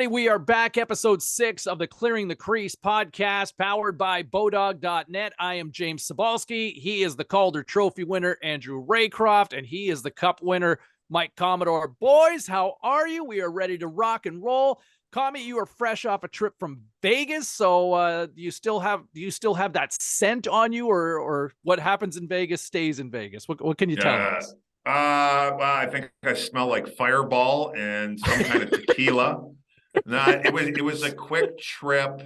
everybody. We are back, episode 6 of the Clearing the Crease podcast, powered by BODOG.net. I am James Cybulski. He is the Calder Trophy winner, Andrew Raycroft, and he is the Cup winner, Mike Commodore. Boys, how are you? We are ready to rock and roll. Commie, you are fresh off a trip from Vegas, so do you still have that scent on you, or what happens in Vegas stays in Vegas? What can you tell us? Well, I think I smell like Fireball and some kind of tequila. No, it was a quick trip.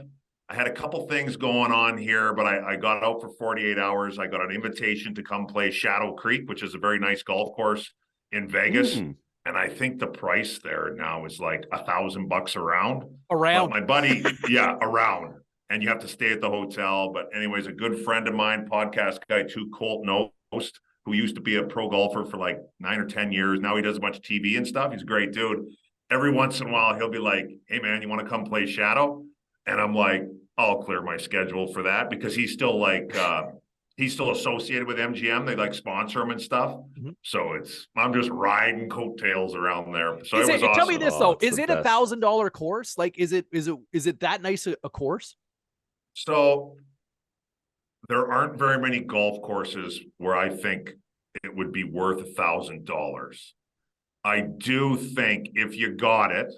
I had a couple things going on here, but I got out for 48 hours. I got an invitation to come play Shadow Creek, which is a very nice golf course in Vegas. And I think the price there now is like $1,000 around. Around. But my buddy, around. And you have to stay at the hotel. But anyways, a good friend of mine, podcast guy too, Colt Nost, who used to be a pro golfer for like 9 or 10 years. Now he does a bunch of TV and stuff. He's a great dude. Every once in a while, he'll be like, hey, man, you want to come play Shadow? And I'm like, I'll clear my schedule for that, because he's still like, he's still associated with MGM. They like sponsor him and stuff. So I'm just riding coattails around there. So it was awesome. Tell me this though, is it $1,000 course? Like, is it that nice a course? So there aren't very many golf courses where I think it would be worth $1,000. I do think if you got it,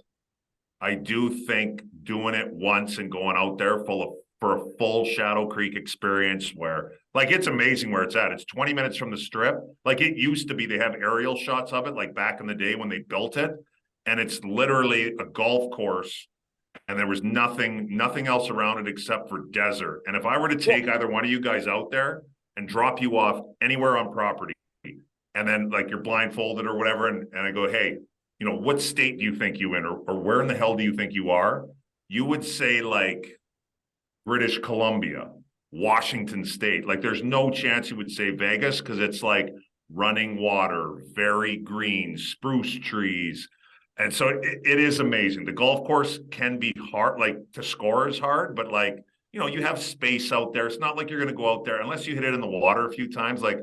I do think doing it once and going out there for a full Shadow Creek experience, where like it's amazing where it's at. It's 20 minutes from the strip. Like it used to be, they have aerial shots of it, like back in the day when they built it. And it's literally a golf course. And there was nothing else around it except for desert. And if I were to take either one of you guys out there and drop you off anywhere on property, and then like you're blindfolded or whatever, and I go, hey, what state do you think you in, or where in the hell do you think you are? You would say like British Columbia, Washington State. Like there's no chance you would say Vegas, because it's like running water, very green, spruce trees. And so it is amazing. The golf course can be hard, like to score is hard, but like, you have space out there. It's not like you're going to go out there unless you hit it in the water a few times. Like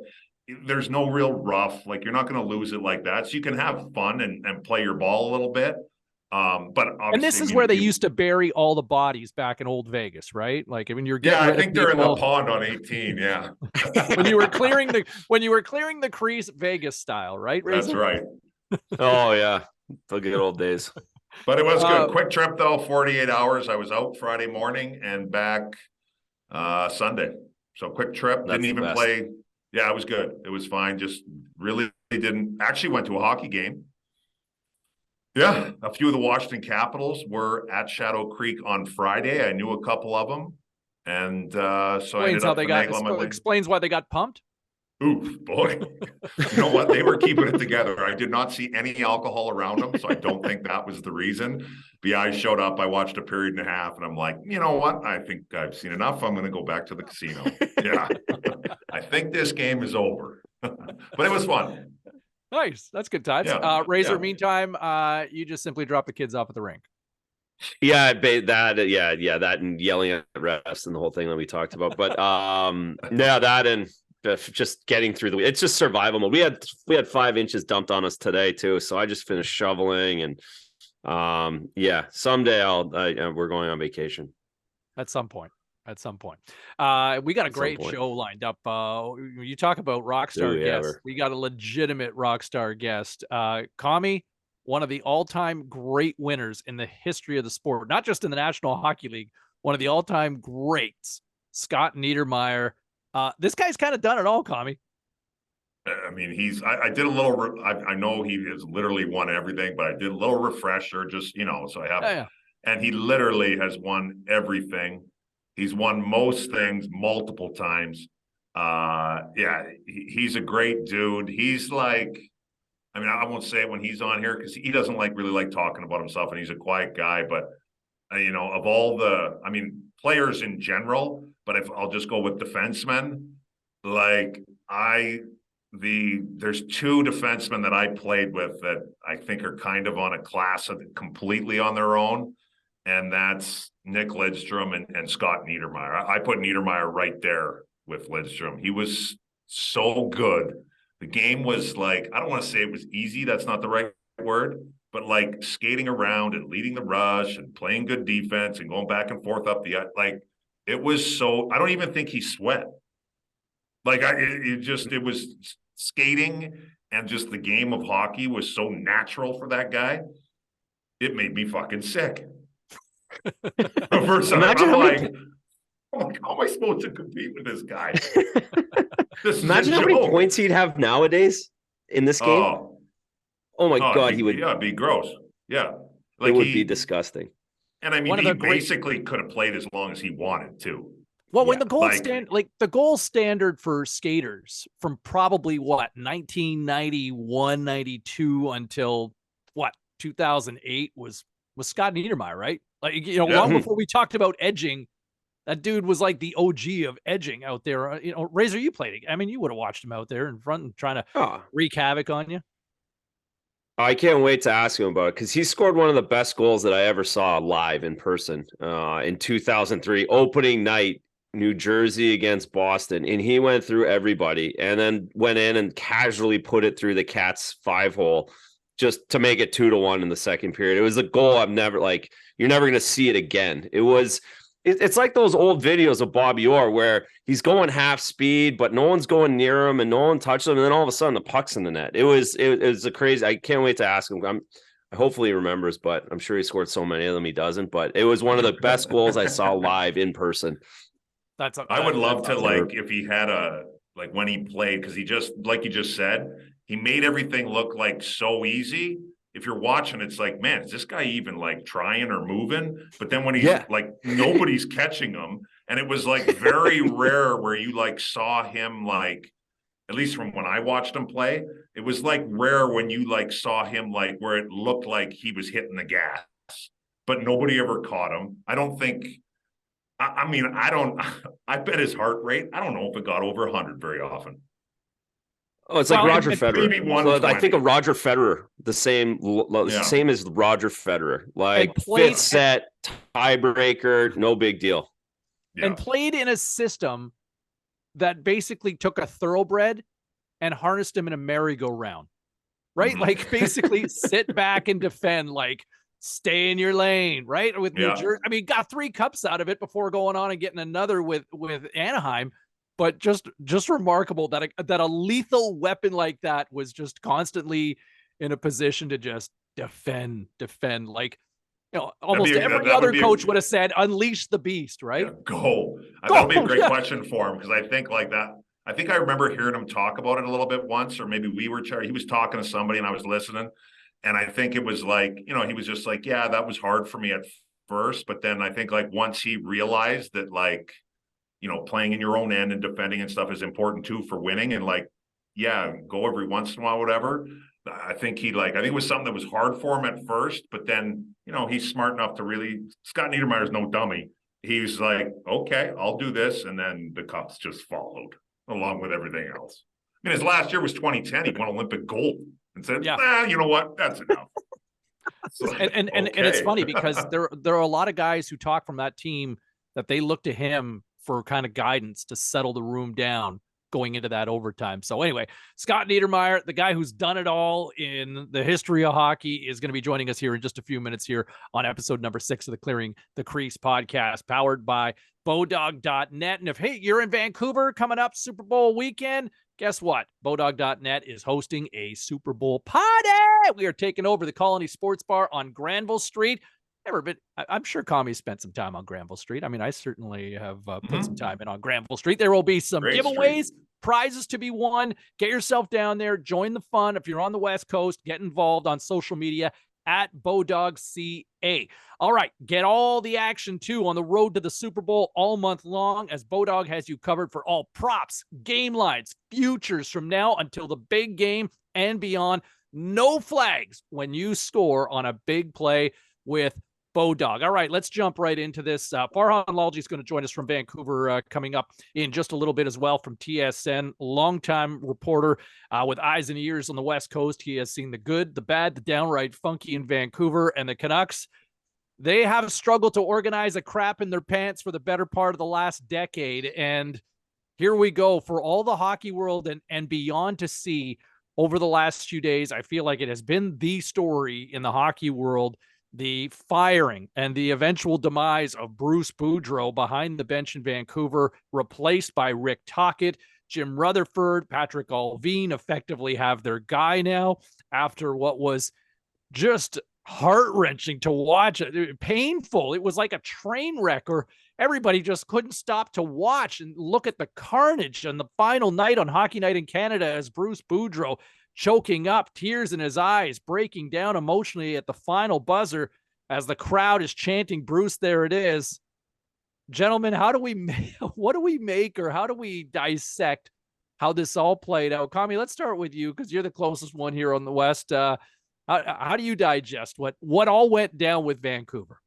there's no real rough, like you're not going to lose it like that. So you can have fun and play your ball a little bit. But this is where they used to bury all the bodies back in old Vegas, right? Like, I mean, I think they're in the pond on 18. Yeah. when you were clearing the Crease Vegas style, right? That's right. Oh yeah. The good old days. But it was good. Quick trip though, 48 hours. I was out Friday morning and back Sunday. So quick trip. Didn't even play. Yeah, it was good. It was fine. Just really didn't. Actually went to a hockey game. Yeah, a few of the Washington Capitals were at Shadow Creek on Friday. I knew a couple of them. And so I ended up explains why they got pumped. Oof, boy. You know what? They were keeping it together. I did not see any alcohol around them, so I don't think that was the reason. BI showed up. I watched a period and a half, and I'm like, you know what? I think I've seen enough. I'm going to go back to the casino. Yeah. I think this game is over. But it was fun. Nice. That's good times. Yeah. Razor, meantime, you just simply drop the kids off at the rink. Yeah, that and yelling at refs and the whole thing that we talked about. But that and just getting through it's just survival mode. We had 5 inches dumped on us today too, so I just finished shoveling, and someday we're going on vacation at some point. We got a great show lined up. You talk about rock star guests. We got a legitimate rock star guest. Commie, one of the all-time great winners in the history of the sport, not just in the National Hockey League, one of the all-time greats, Scott Niedermayer. This guy's kind of done it all, Commie. I mean, I did a little, I know he has literally won everything, but I did a little refresher, just, so I have, and he literally has won everything. He's won most things multiple times. He's a great dude. He's like, I mean, I won't say it when he's on here because he doesn't really like talking about himself, and he's a quiet guy, but of all players in general, but if I'll just go with defensemen, like there's 2 defensemen that I played with that I think are kind of on a class of completely on their own. And that's Nick Lidstrom and Scott Niedermayer. I put Niedermayer right there with Lidstrom. He was so good. The game was like, I don't want to say it was easy. That's not the right word, but like skating around and leading the rush and playing good defense and going back and forth up the like. It was so. I don't even think he sweat. Like it was skating, and just the game of hockey was so natural for that guy. It made me fucking sick. Imagine I'm like, how am I supposed to compete with this guy? Imagine how many points he'd have nowadays in this game. Oh my God, he would. Yeah, it'd be gross. Yeah. Like it would be disgusting. And I mean, he basically could have played as long as he wanted to. Well, when the gold standard for skaters from probably 1991, 92 until 2008 was Scott Niedermayer, right? Like, long before we talked about edging, that dude was like the OG of edging out there. Razor, you played it. I mean, you would have watched him out there in front and trying to wreak havoc on you. I can't wait to ask him about it because he scored one of the best goals that I ever saw live in person in 2003, opening night, New Jersey against Boston. And he went through everybody and then went in and casually put it through the Cats 5-hole just to make it 2-1 in the second period. It was a goal you're never going to see it again. It's like those old videos of Bobby Orr where he's going half speed, but no one's going near him and no one touches him. And then all of a sudden the puck's in the net. It was a crazy. I can't wait to ask him. Hopefully he remembers, but I'm sure he scored so many of them he doesn't. But it was one of the best goals I saw live in person. I would love to like if he had when he played, because he just, like you just said, he made everything look like so easy. If you're watching, it's like, man, is this guy even like trying or moving? But then when he's like, nobody's catching him. And it was like very rare where you like saw him, like, at least from when I watched him play, it was like rare when you like saw him like where it looked like he was hitting the gas, but nobody ever caught him. I don't think, I bet his heart rate, I don't know if it got over 100 very often. Oh, it's like Roger Federer. So I think of Roger Federer, the same as Roger Federer. Like fifth set, tiebreaker, no big deal. Yeah. And played in a system that basically took a thoroughbred and harnessed him in a merry-go-round, right? Mm-hmm. Like basically sit back and defend, like stay in your lane, right? With New Jersey. I mean, got 3 cups out of it before going on and getting another with Anaheim. But just remarkable that a lethal weapon like that was just constantly in a position to just defend. Like, almost every other coach would have said, unleash the beast, right? Yeah, go. That'll be a great question for him, because I think like that. I think I remember hearing him talk about it a little bit once, or maybe he was talking to somebody and I was listening. And I think it was like, he was just like, yeah, that was hard for me at first. But then I think like once he realized that like, playing in your own end and defending and stuff is important too for winning, and like, go every once in a while, whatever. I think it was something that was hard for him at first, but then, he's smart enough to really, Scott Niedermayer's no dummy. He's like, okay, I'll do this. And then the cups just followed along with everything else. I mean, his last year was 2010. He won Olympic gold and said, you know what? That's enough. So, and it's funny because there are a lot of guys who talk from that team that they look to him for kind of guidance to settle the room down going into that overtime. So anyway, Scott Niedermayer, the guy who's done it all in the history of hockey, is going to be joining us here in just a few minutes here on episode number 6 of the Clearing the Crease podcast, powered by BODOG.net. And if, hey, you're in Vancouver coming up Super Bowl weekend, guess what? BODOG.net is hosting a Super Bowl party. We are taking over the Colony Sports Bar on Granville Street. Never been. I'm sure Commie spent some time on Granville Street. I mean, I certainly have put some time in on Granville Street. There will be some giveaways, prizes to be won. Get yourself down there. Join the fun. If you're on the West Coast, get involved on social media at BODOG.CA. All right. Get all the action, too, on the road to the Super Bowl all month long, as BODOG has you covered for all props, game lines, futures from now until the big game and beyond. No flags when you score on a big play with BODOG. All right, let's jump right into this. Farhan Lalji is going to join us from Vancouver coming up in just a little bit as well from TSN. Longtime reporter with eyes and ears on the West Coast. He has seen the good, the bad, the downright funky in Vancouver. And the Canucks, they have struggled to organize a crap in their pants for the better part of the last decade. And here we go for all the hockey world and beyond to see over the last few days. I feel like it has been the story in the hockey world, the firing and the eventual demise of Bruce Boudreau behind the bench in Vancouver, replaced by Rick Tocchet. Jim Rutherford, Patrick Allvin effectively have their guy now after what was just heart-wrenching to watch. Painful. It was like a train wreck, or everybody just couldn't stop to watch and look at the carnage on the final night on Hockey Night in Canada as Bruce Boudreau choking up, tears in his eyes, breaking down emotionally at the final buzzer as the crowd is chanting, Bruce, there it is. Gentlemen, what do we make, or how do we dissect how this all played out? Commie, let's start with you because you're the closest one here on the West. How do you digest what all went down with Vancouver?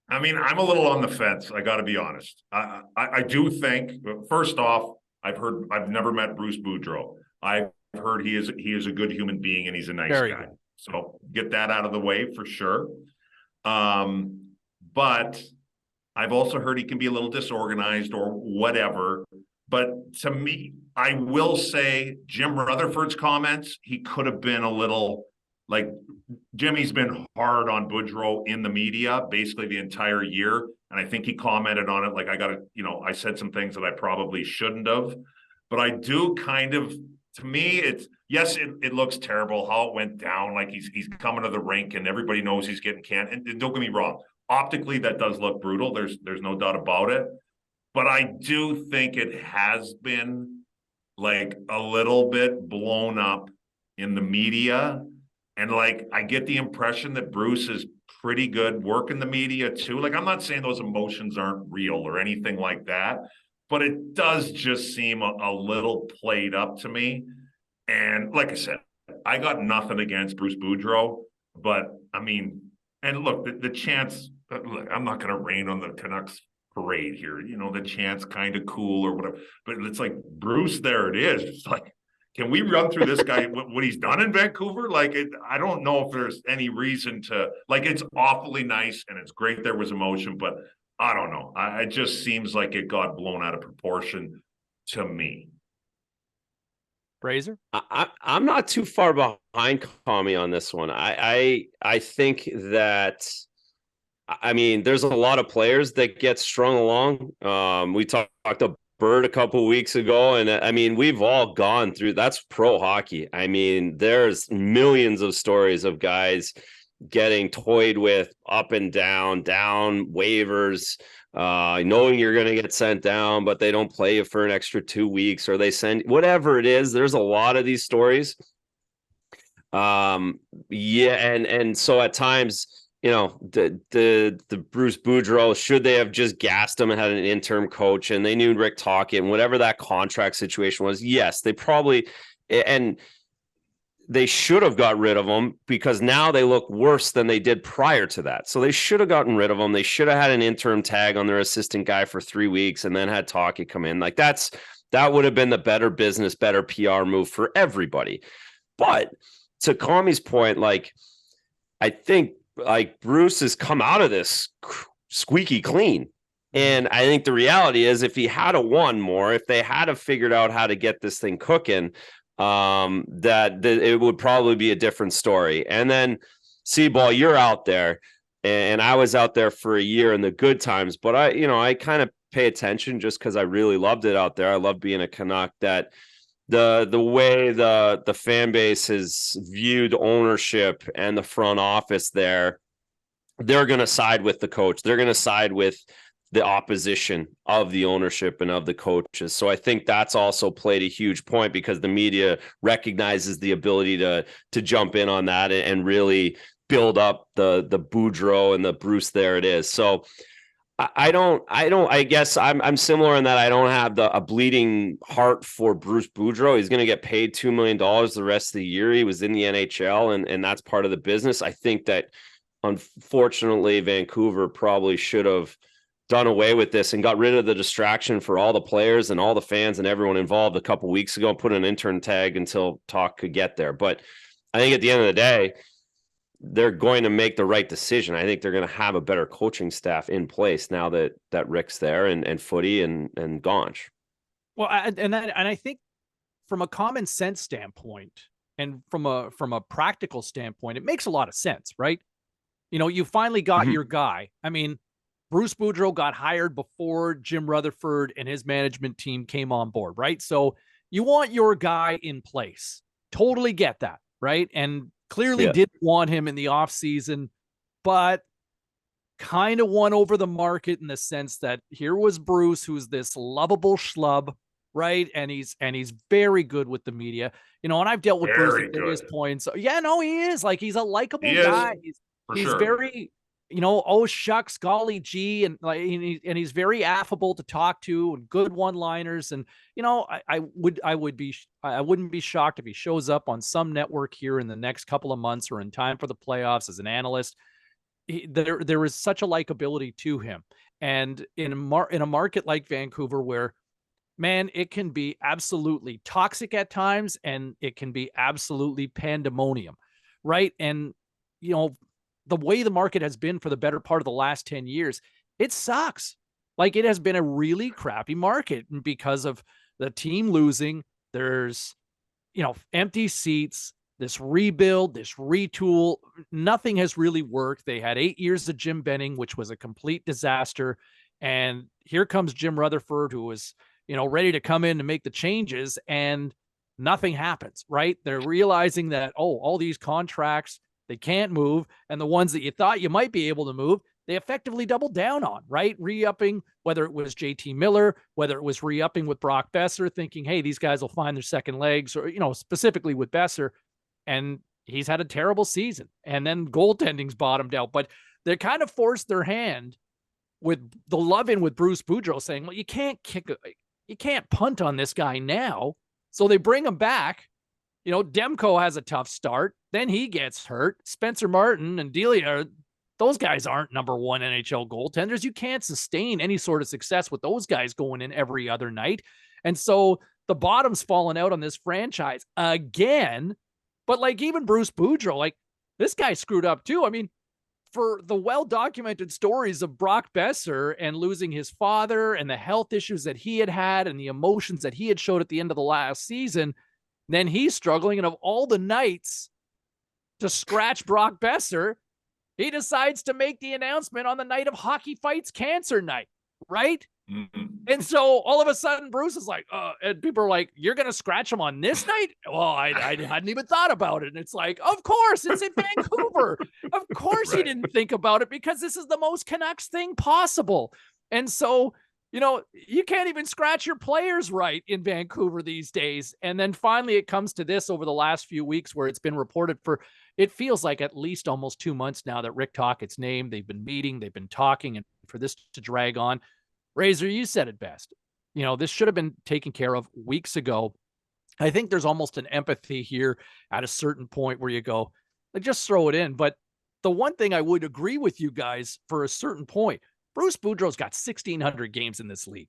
I mean, I'm a little on the fence. I got to be honest. I do think, first off, I've never met Bruce Boudreau. I've heard he is a good human being and he's a nice guy. Good. So get that out of the way for sure. But I've also heard he can be a little disorganized or whatever. But to me, I will say Jim Rutherford's comments, he could have been a little like, Jimmy's been hard on Boudreau in the media basically the entire year. And I think he commented on it like, I said some things that I probably shouldn't have. But I do kind of, to me, it looks terrible how it went down. Like he's coming to the rink and everybody knows he's getting canned. And don't get me wrong, optically that does look brutal. There's no doubt about it. But I do think it has been like a little bit blown up in the media. And like, I get the impression that Bruce is pretty good working the media too. Like, I'm not saying those emotions aren't real or anything like that, but it does just seem a little played up to me. And like I said, I got nothing against Bruce Boudreau, but I mean, and look, the chance, look, I'm not going to rain on the Canucks parade here, the chant's kind of cool or whatever, but it's like, Bruce, there it is. It's like, can we run through this guy, what he's done in Vancouver? Like, I don't know if there's any reason to, like, it's awfully nice and it's great there was emotion, but I don't know. It just seems like it got blown out of proportion to me. Fraser? I'm not too far behind Commie on this one. I think that, I mean, there's a lot of players that get strung along. We talked to Bird a couple weeks ago, and I mean, we've all gone through, that's pro hockey. I mean, there's millions of stories of guys getting toyed with up and down waivers, knowing you're going to get sent down, but they don't play you for an extra 2 weeks, or they send whatever it is. There's a lot of these stories. And so at times, the Bruce Boudreau, should they have just gassed him and had an interim coach and they knew Rick Tocchet and whatever that contract situation was? Yes, they probably, and they should have got rid of him because now they look worse than they did prior to that. So they should have gotten rid of him. They should have had an interim tag on their assistant guy for 3 weeks and then had Tocchet come in. Like that would have been the better business, better PR move for everybody. But to Commie's point, like, I think, like, Bruce has come out of this squeaky clean. And I think the reality is, if he had won more, if they had figured out how to get this thing cooking, that it would probably be a different story. And then, Seaball, you're out there, and I was out there for a year in the good times, but I kind of pay attention just because I really loved it out there. I love being a Canuck. That the way the fan base has viewed ownership and the front office there, they're going to side with the coach. They're going to side with the opposition of the ownership and of the coaches. So I think that's also played a huge point because the media recognizes the ability to jump in on that and really build up the Boudreau and the Bruce, there it is. So I guess I'm similar in that I don't have a bleeding heart for Bruce Boudreau. He's going to get paid $2 million the rest of the year. He was in the NHL and that's part of the business. I think that unfortunately Vancouver probably should have done away with this and got rid of the distraction for all the players and all the fans and everyone involved a couple weeks ago and put an intern tag until talk could get there. But I think at the end of the day, they're going to make the right decision. I think they're going to have a better coaching staff in place now that Rick's there and Footy and Gaunch. Well, and I think from a common sense standpoint and from a practical standpoint, it makes a lot of sense, right? You finally got your guy. I mean, Bruce Boudreau got hired before Jim Rutherford and his management team came on board, right? So you want your guy in place. Totally get that, right? And clearly didn't want him in the offseason, but kind of won over the market in the sense that here was Bruce, who's this lovable schlub, right? And he's very good with the media, and I've dealt with Bruce at various points. Yeah, no, he is like, he's a likable guy. He's very, oh shucks, golly gee, and like, and he's very affable to talk to, and good one-liners. And I wouldn't be shocked if he shows up on some network here in the next couple of months or in time for the playoffs as an analyst. There is such a likability to him, and in a market like Vancouver, where, man, it can be absolutely toxic at times, and it can be absolutely pandemonium, right? And the way the market has been for the better part of the last 10 years, it sucks. Like, it has been a really crappy market, and because of the team losing, there's empty seats. This rebuild, this retool, nothing has really worked. They had 8 years of Jim Benning, which was a complete disaster. And here comes Jim Rutherford, who was, ready to come in and make the changes, and nothing happens, right? They're realizing that, all these contracts, they can't move. And the ones that you thought you might be able to move, they effectively doubled down on, right? Re-upping, whether it was JT Miller, whether it was re-upping with Brock Besser, thinking, hey, these guys will find their second legs, or, specifically with Besser. And he's had a terrible season. And then goaltending's bottomed out. But they kind of forced their hand with the love-in with Bruce Boudreau, saying, well, you can't punt on this guy now. So they bring him back. Demko has a tough start. Then he gets hurt. Spencer Martin and Delia, those guys aren't number one NHL goaltenders. You can't sustain any sort of success with those guys going in every other night. And so the bottom's fallen out on this franchise again. But like, even Bruce Boudreau, like, this guy screwed up too. I mean, for the well-documented stories of Brock Besser and losing his father and the health issues that he had and the emotions that he had showed at the end of the last season, then he's struggling. And of all the nights to scratch Brock Besser, he decides to make the announcement on the night of Hockey Fights Cancer Night, right? Mm-hmm. And so all of a sudden Bruce is like, and people are like, you're going to scratch him on this night? Well, I hadn't even thought about it. And it's like, of course, it's in Vancouver. Of course he didn't think about it, because this is the most Canucks thing possible. And so, you can't even scratch your players right in Vancouver these days. And then finally it comes to this over the last few weeks, where it's been reported for, it feels like at least almost 2 months now, that Rick Tocchet's named. They've been meeting, they've been talking, and for this to drag on, Razor, you said it best. This should have been taken care of weeks ago. I think there's almost an empathy here at a certain point where you go, like, just throw it in. But the one thing I would agree with you guys for a certain point, Bruce Boudreau's got 1,600 games in this league,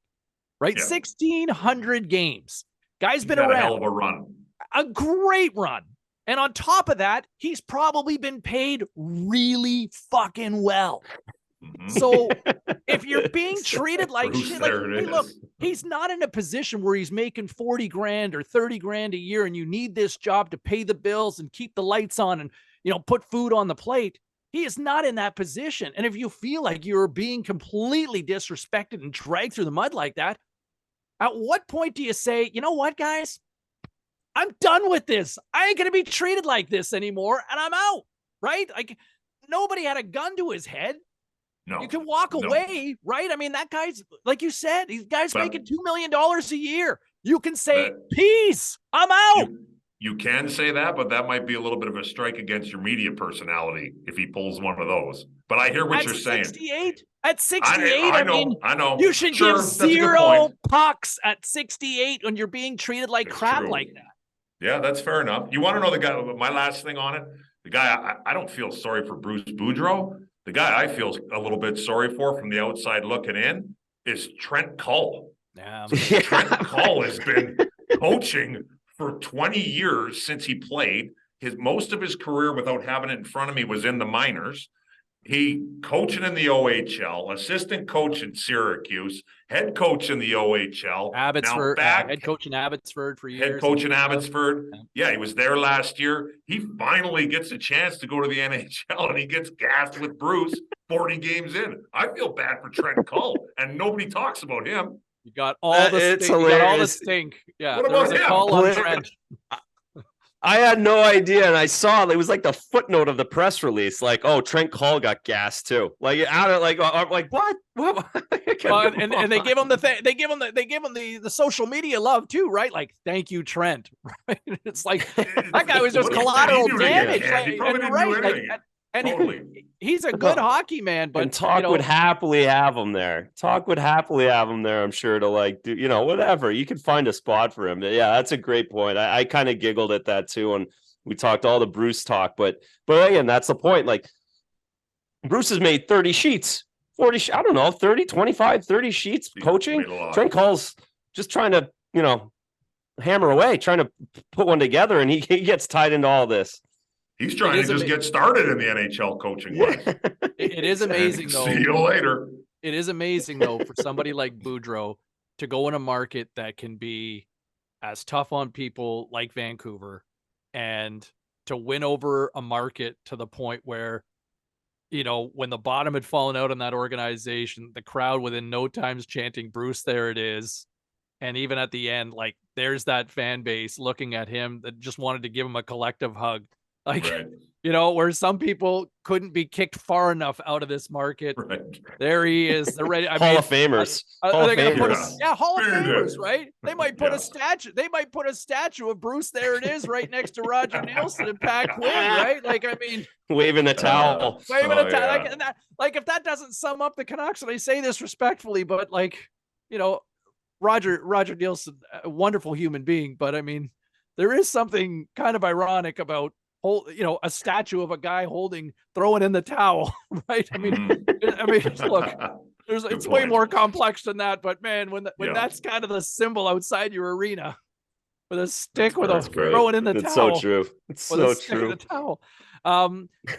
right? Yeah. 1,600 games. Guy's been around. A hell of a run. A great run. And on top of that, he's probably been paid really fucking well. Mm-hmm. So if you're being treated like shit, like, hey, look, he's not in a position where he's making 40 grand or 30 grand a year, and you need this job to pay the bills and keep the lights on and, put food on the plate. He is not in that position. And if you feel like you're being completely disrespected and dragged through the mud like that, at what point do you say, you know what, guys, I'm done with this. I ain't going to be treated like this anymore, and I'm out, right? Like, nobody had a gun to his head. No, you can walk away, right? I mean, that guy's, like you said, these guys making $2 million a year. You can say, peace, I'm out. You can say that, but that might be a little bit of a strike against your media personality if he pulls one of those. But I hear what you're saying. At 68, I know. You should give 0 pucks at 68 when you're being treated like crap like that. Yeah, that's fair enough. You want to know the guy, my last thing on it? The guy, I don't feel sorry for Bruce Boudreau. The guy I feel a little bit sorry for from the outside looking in is Trent Cull. Yeah. Trent Cull has been coaching for 20 years since he played. Most of his career, without having it in front of me, was in the minors. he coaching in the OHL, assistant coach in Syracuse, head coach in the OHL. Abbotsford, now back, head coach in Abbotsford for years. head coach in Abbotsford. Yeah, he was there last year. He finally gets a chance to go to the NHL, and he gets gassed with Bruce 40 games in. I feel bad for Trent Cull, and nobody talks about him. You got all the stink. You got all the stink. Yeah, What there was about a him? call on Trent. I had no idea, and I saw it was like the footnote of the press release, like, "Oh, Trent Cull got gassed too." Like, out of like, I'm like, what? And they give him the thing. They give him the social media love too, right? Like, thank you, Trent. Right? It's like that guy was just collateral damage. Like, He probably didn't do right? anything. Like, and Totally. he's a good hockey man, but and Talk would happily have him there. Talk would happily have him there, I'm sure, to like do, whatever. You could find a spot for him. Yeah, that's a great point. I kind of giggled at that too. And we talked all the Bruce talk, but again, that's the point. Like, Bruce has made 30 sheets, 40, I don't know, 30, 25, 30 sheets coaching. Trent Cull's just trying to, hammer away, trying to put one together, and he gets tied into all this. He's trying to just get started in the NHL coaching. It is amazing, though. See you later. It is amazing, though, for somebody like Boudreau to go in a market that can be as tough on people like Vancouver, and to win over a market to the point where, when the bottom had fallen out in that organization, the crowd within no time's chanting, "Bruce, there it is." And even at the end, like, there's that fan base looking at him that just wanted to give him a collective hug. Like, right. Where some people couldn't be kicked far enough out of this market. Right. There he is. They're ready. Hall of Famers. Hall of Famers, right? They might put a statue. They might put a statue of Bruce. There it is, right next to Roger Nielsen and Pat Quinn, right? Like, I mean, waving a towel. Waving a towel. Yeah. Like, if that doesn't sum up the Canucks, and I say this respectfully, but like, Roger Nielsen, a wonderful human being, but I mean, there is something kind of ironic about a statue of a guy throwing in the towel, right? I mean, look, it's way more complex than that. But man, when that's kind of the symbol outside your arena, with a stick throwing in the towel. It's so true. It's so true. The towel.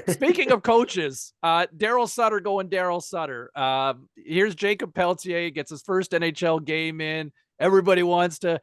Speaking of coaches, Daryl Sutter going Daryl Sutter. Here's Jacob Pelletier, gets his first NHL game in. Everybody wants to,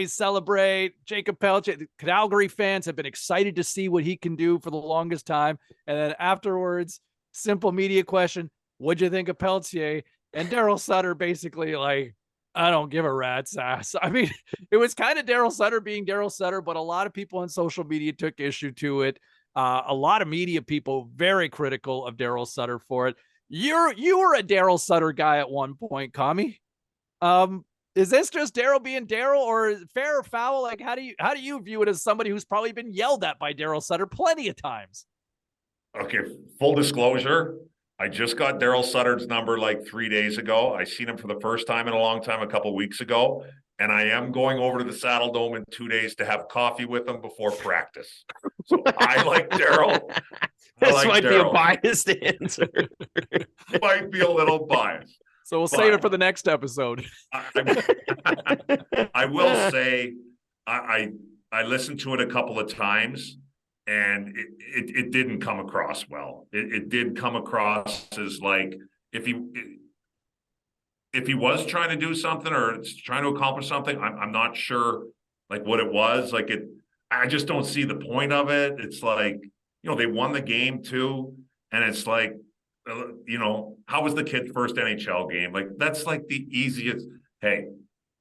celebrate Jacob Pelletier. The Calgary fans have been excited to see what he can do for the longest time. And then afterwards, simple media question, what'd you think of Pelletier? And Daryl Sutter basically like, I don't give a rat's ass. I mean, it was kind of Daryl Sutter being Daryl Sutter, but a lot of people on social media took issue to it. A lot of media people very critical of Daryl Sutter for it. You were a Daryl Sutter guy at one point, Commie. Is this just Daryl being Daryl, or fair or foul? Like, how do you view it as somebody who's probably been yelled at by Daryl Sutter plenty of times? Okay, full disclosure, I just got Daryl Sutter's number like 3 days ago. I seen him for the first time in a long time a couple of weeks ago, and I am going over to the Saddle Dome in 2 days to have coffee with him before practice. So I like Daryl. This might be a biased answer. Might be a little biased. So we'll save it for the next episode. I will say I listened to it a couple of times, and it didn't come across well. It did come across as like if he was trying to do something or trying to accomplish something, I'm not sure like what it was. Like I just don't see the point of it. It's like, they won the game too, and it's like, how was the kid's first NHL game? Like, that's like the easiest. Hey,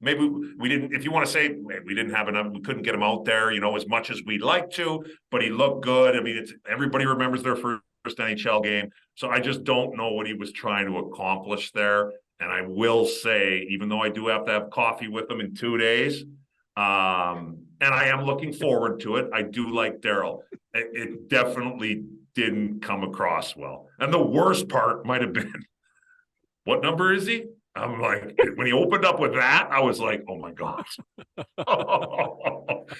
maybe we didn't, if you want to say we didn't have enough, we couldn't get him out there, as much as we'd like to, but he looked good. I mean, everybody remembers their first NHL game. So I just don't know what he was trying to accomplish there. And I will say, even though I do have to have coffee with him in 2 days, and I am looking forward to it, I do like Daryl. It definitely didn't come across well. And the worst part might have been, what number is he? I'm like, when he opened up with that, I was like, oh my God.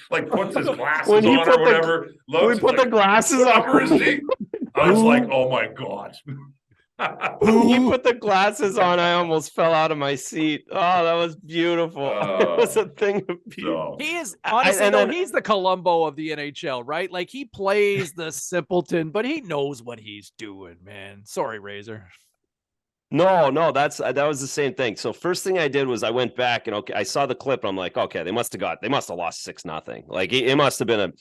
Like puts his glasses on or whatever. We put the glasses on. What number is he? I was like, oh my God. When he put the glasses on, I almost fell out of my seat. Oh, that was beautiful. It was a thing of beauty. So, He is honestly though, he's the Columbo of the NHL, right? Like he plays the simpleton, but he knows what he's doing, man. Sorry, Razor. No, that was the same thing. So first thing I did was I went back and I saw the clip. And I'm like, okay, they must have lost 6-0. Like it must have been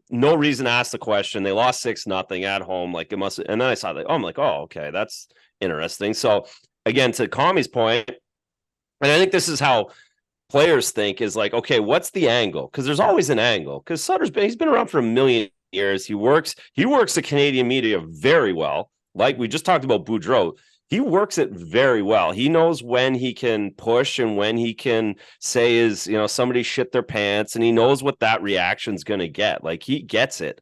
no reason to ask the question. They lost 6-0 at home. Like it must. And then I saw that. I'm like, oh, okay, that's interesting. So again, to Commie's point, and I think this is how players think is like, okay, what's the angle? Because there's always an angle. Because he's been around for a million years. He works the Canadian media very well. Like we just talked about Boudreau, he works it very well. He knows when he can push and when he can say somebody shit their pants, and he knows what that reaction's going to get. Like he gets it.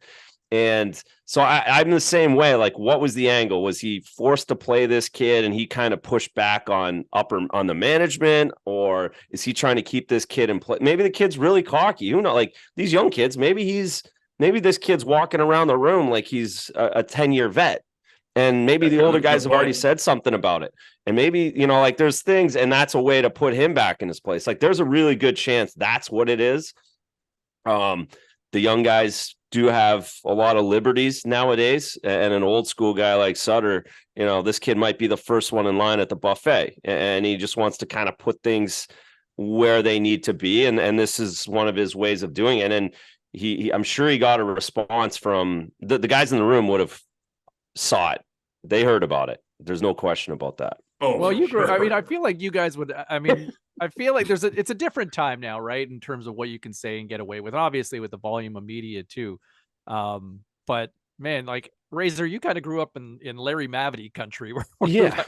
And so I'm the same way. Like, what was the angle? Was he forced to play this kid and he kind of pushed back on the management, or is he trying to keep this kid in play? Maybe the kid's really cocky. Who knows? Like these young kids, maybe this kid's walking around the room like he's a 10-year vet. And maybe the older guys have already said something about it. And maybe, like there's things, and that's a way to put him back in his place. Like there's a really good chance that's what it is. The young guys do have a lot of liberties nowadays. And an old school guy like Sutter, this kid might be the first one in line at the buffet. And he just wants to kind of put things where they need to be. And this is one of his ways of doing it. And I'm sure he got a response from the guys in the room would have saw it. They heard about it. There's no question about that. Oh, well, you sure. I mean, I feel like you guys would, I feel like it's a different time now, right? In terms of what you can say and get away with, obviously with the volume of media too. But man, like Razor, you kind of grew up in Larry Mavety country. Where yeah.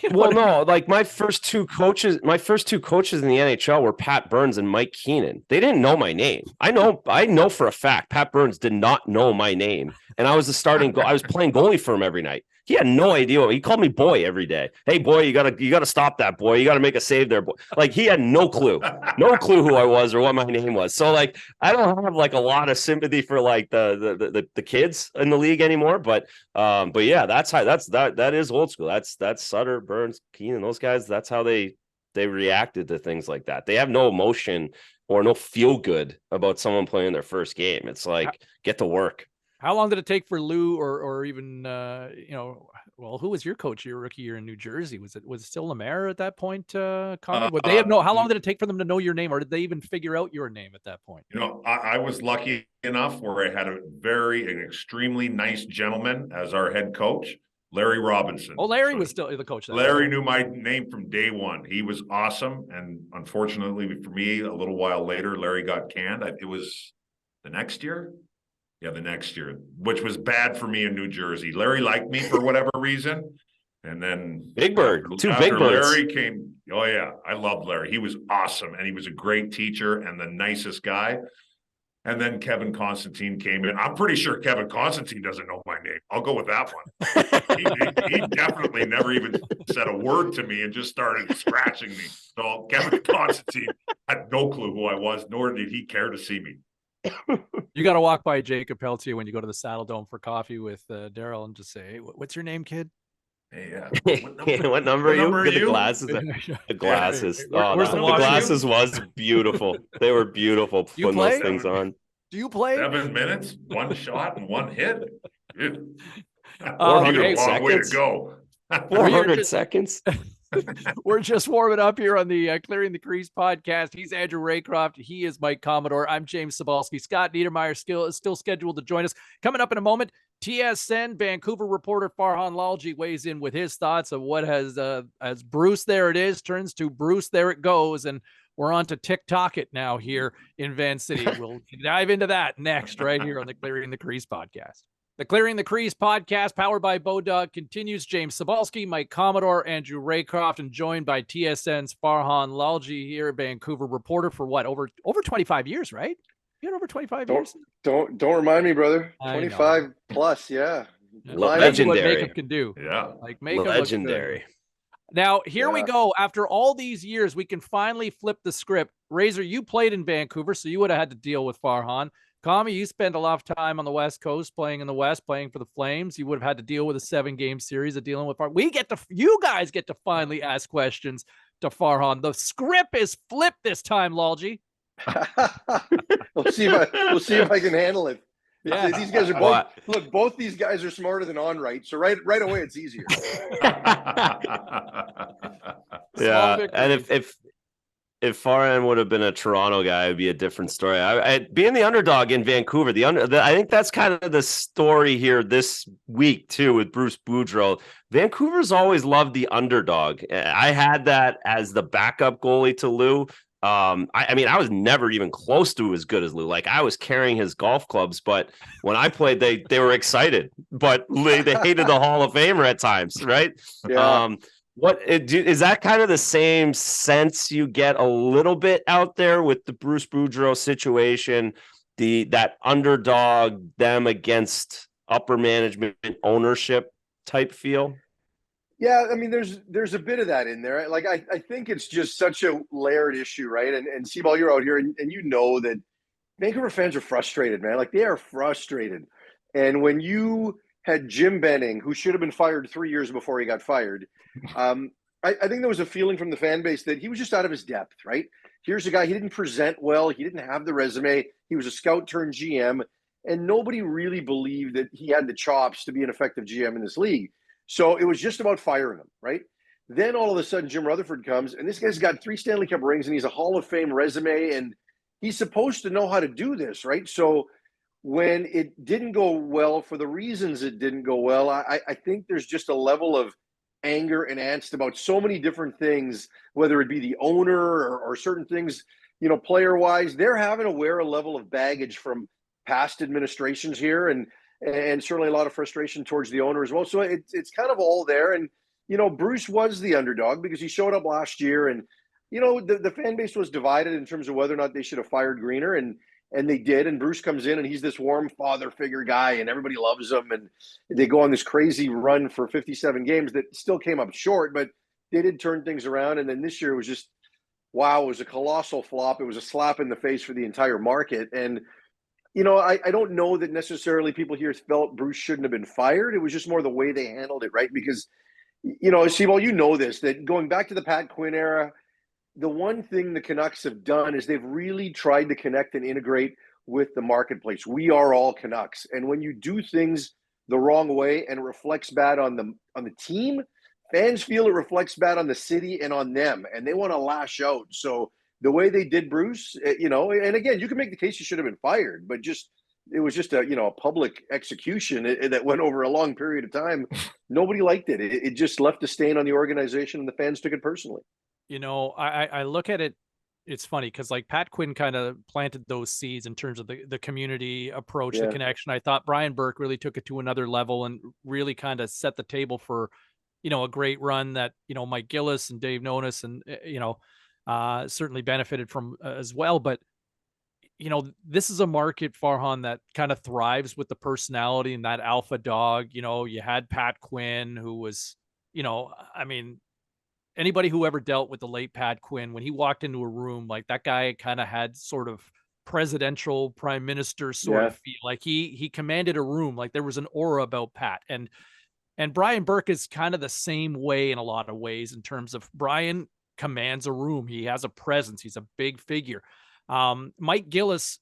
Like my first two coaches in the NHL were Pat Burns and Mike Keenan. They didn't know my name. I know for a fact Pat Burns did not know my name. And I was I was playing goalie for him every night. He had no idea. He called me boy every day. Hey boy, you gotta stop that, boy. You gotta make a save there, boy. Like he had no clue who I was or what my name was. So like I don't have like a lot of sympathy for like the kids in the league anymore. But yeah, that is old school. That's Sutter, Burns, Keenan, those guys. That's how they reacted to things like that. They have no emotion or no feel good about someone playing their first game. It's like get to work. How long did it take for Lou or even who was your coach your rookie year in New Jersey? Was it still Lemaire at that point? Connor? Would they have how long did it take for them to know your name, or did they even figure out your name at that point? I was lucky enough where I had an extremely nice gentleman as our head coach, Larry Robinson. Oh, Larry was still the coach. Larry knew my name from day one. He was awesome, and unfortunately for me, a little while later, Larry got canned. It was the next year. Yeah, the next year, which was bad for me in New Jersey. Larry liked me for whatever reason. And then Big Bird, Big Birds. Larry came. Oh, yeah. I loved Larry. He was awesome. And he was a great teacher and the nicest guy. And then Kevin Constantine came in. I'm pretty sure Kevin Constantine doesn't know my name. I'll go with that one. he definitely never even said a word to me and just started scratching me. So Kevin Constantine had no clue who I was, nor did he care to see me. You got to walk by Jacob Peltier when you go to the Saddle Dome for coffee with Daryl and just say, "Hey, what's your name, kid?" Hey, what number are you? The glasses. The glasses. The glasses was beautiful. They were beautiful putting those things on. Do you play? 7 minutes, one shot, and one hit. 400 seconds. Way to go. 400 seconds. We're just warming up here on the Clearing the Crease podcast. He's Andrew Raycroft. He is Mike Commodore. I'm James Cybulski. Scott Niedermayer is still scheduled to join us. Coming up in a moment, TSN Vancouver reporter Farhan Lalji weighs in with his thoughts of what has as Bruce there it is turns to Bruce there it goes, and we're on to TikTok it now here in Van City. We'll dive into that next right here on the Clearing the Crease podcast. The Clearing the Crease podcast, powered by BODOG, continues. James Cybulski, Mike Commodore, Andrew Raycroft, and joined by TSN's Farhan Lalji here, Vancouver reporter for what, over 25 years, right? You had over 25 years? Don't remind me, brother. 25 plus, yeah. Legendary. What makeup can do. Yeah. Like makeup legendary. Now, here we go. After all these years, we can finally flip the script. Razor, you played in Vancouver, so you would have had to deal with Farhan. Commie, you spent a lot of time on the West Coast playing in the West, playing for the Flames. You would have had to deal with a 7-game series of dealing with you guys get to finally ask questions to Farhan. The script is flipped this time, Lalji. We'll see if I can handle it. Yeah. These guys are both these guys are smarter than Onright, so right away it's easier. Yeah, and if Farhan would have been a Toronto guy, it'd be a different story. Being the underdog in Vancouver, I think that's kind of the story here this week too with Bruce Boudreau. Vancouver's always loved the underdog. I had that as the backup goalie to Lou. I mean, I was never even close to as good as Lou. Like, I was carrying his golf clubs, but when I played, they were excited, but they hated the Hall of Famer at times, right? Yeah. Is that kind of the same sense you get a little bit out there with the Bruce Boudreau situation, that underdog, them against upper management ownership type feel? Yeah, I mean, there's a bit of that in there. Like, I think it's just such a layered issue, right? And Seaball, you're out here, and you know that Vancouver fans are frustrated, man. Like, they are frustrated. And when you had Jim Benning, who should have been fired 3 years before he got fired, I think there was a feeling from the fan base that he was just out of his depth, right? Here's a guy, he didn't present well, he didn't have the resume, he was a scout turned GM, and nobody really believed that he had the chops to be an effective GM in this league. So it was just about firing him, right? Then all of a sudden, Jim Rutherford comes, and this guy's got 3 Stanley Cup rings, and he's a Hall of Fame resume, and he's supposed to know how to do this, right? So when it didn't go well, for the reasons it didn't go well, I think there's just a level of anger and angst about so many different things, whether it be the owner or certain things, you know, player-wise. They're having to wear a level of baggage from past administrations here, and certainly a lot of frustration towards the owner as well. So it's kind of all there. And, you know, Bruce was the underdog because he showed up last year, and, you know, the fan base was divided in terms of whether or not they should have fired Greener, and they did. And Bruce comes in, and he's this warm father figure guy, and everybody loves him. And they go on this crazy run for 57 games that still came up short, but they did turn things around. And then this year was just, wow, it was a colossal flop. It was a slap in the face for the entire market. And, you know, I don't know that necessarily people here felt Bruce shouldn't have been fired. It was just more the way they handled it, right? Because, you know, Seaball, you know this, that going back to the Pat Quinn era, the one thing the Canucks have done is they've really tried to connect and integrate with the marketplace. We are all Canucks. And when you do things the wrong way and it reflects bad on the team, fans feel it reflects bad on the city and on them, and they want to lash out. So the way they did Bruce, you know, and again, you can make the case he should have been fired, but it was just a public execution that went over a long period of time. Nobody liked it. It just left a stain on the organization, and the fans took it personally. You know, I look at it, it's funny because like Pat Quinn kind of planted those seeds in terms of the community approach, the connection. I thought Brian Burke really took it to another level and really kind of set the table for, you know, a great run that, you know, Mike Gillis and Dave Nonis and, you know, certainly benefited from as well. But, you know, this is a market, Farhan, that kind of thrives with the personality and that alpha dog. You know, you had Pat Quinn, who was, you know, I mean, anybody who ever dealt with the late Pat Quinn, when he walked into a room, like that guy kind of had sort of presidential prime minister sort of feel. Like he commanded a room, like there was an aura about Pat. And Brian Burke is kind of the same way in a lot of ways in terms of Brian commands a room. He has a presence. He's a big figure. Mike Gillis,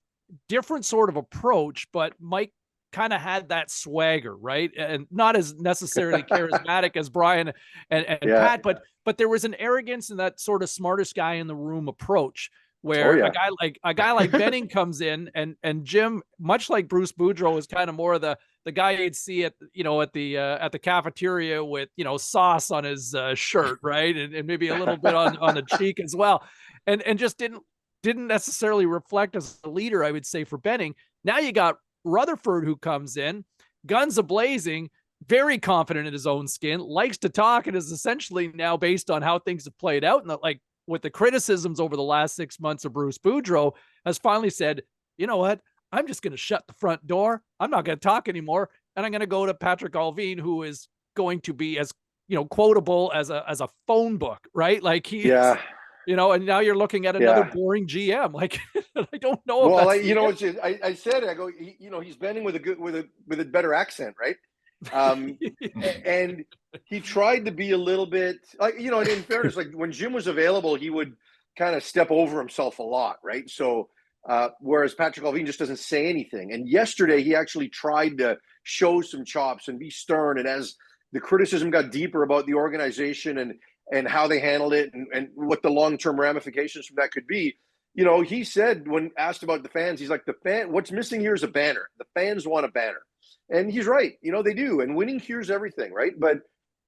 different sort of approach, but Mike kind of had that swagger, right? And not as necessarily charismatic as Brian and Pat, but there was an arrogance and that sort of smartest guy in the room approach where a guy like Benning comes in and Jim, much like Bruce Boudreau, is kind of more of the guy you'd see at, you know, at the cafeteria with, you know, sauce on his shirt, right? And maybe a little bit on the cheek as well. And just didn't necessarily reflect as a leader, I would say, for Benning. Now you got Rutherford, who comes in, guns a-blazing, very confident in his own skin, likes to talk, and is essentially now, based on how things have played out, and like with the criticisms over the last 6 months of Bruce Boudreau, has finally said, you know what, I'm just going to shut the front door. I'm not going to talk anymore, and I'm going to go to Patrick Allvin, who is going to be as, you know, quotable as a phone book, right? Like he, you and now you're looking at another boring GM. Like, I don't know. Well, if that's I said, I go, he's bending with a better accent, right? And he tried to be a little bit like, and in fairness, like when Jim was available, he would kind of step over himself a lot, right? So, whereas Patrick Allvin just doesn't say anything. And yesterday, he actually tried to show some chops and be stern. And as the criticism got deeper about the organization and how they handled it and what the long-term ramifications from that could be, he said when asked about the fans, he's like, what's missing here is a banner. The fans want a banner. And he's right. They do. And winning cures everything, right? But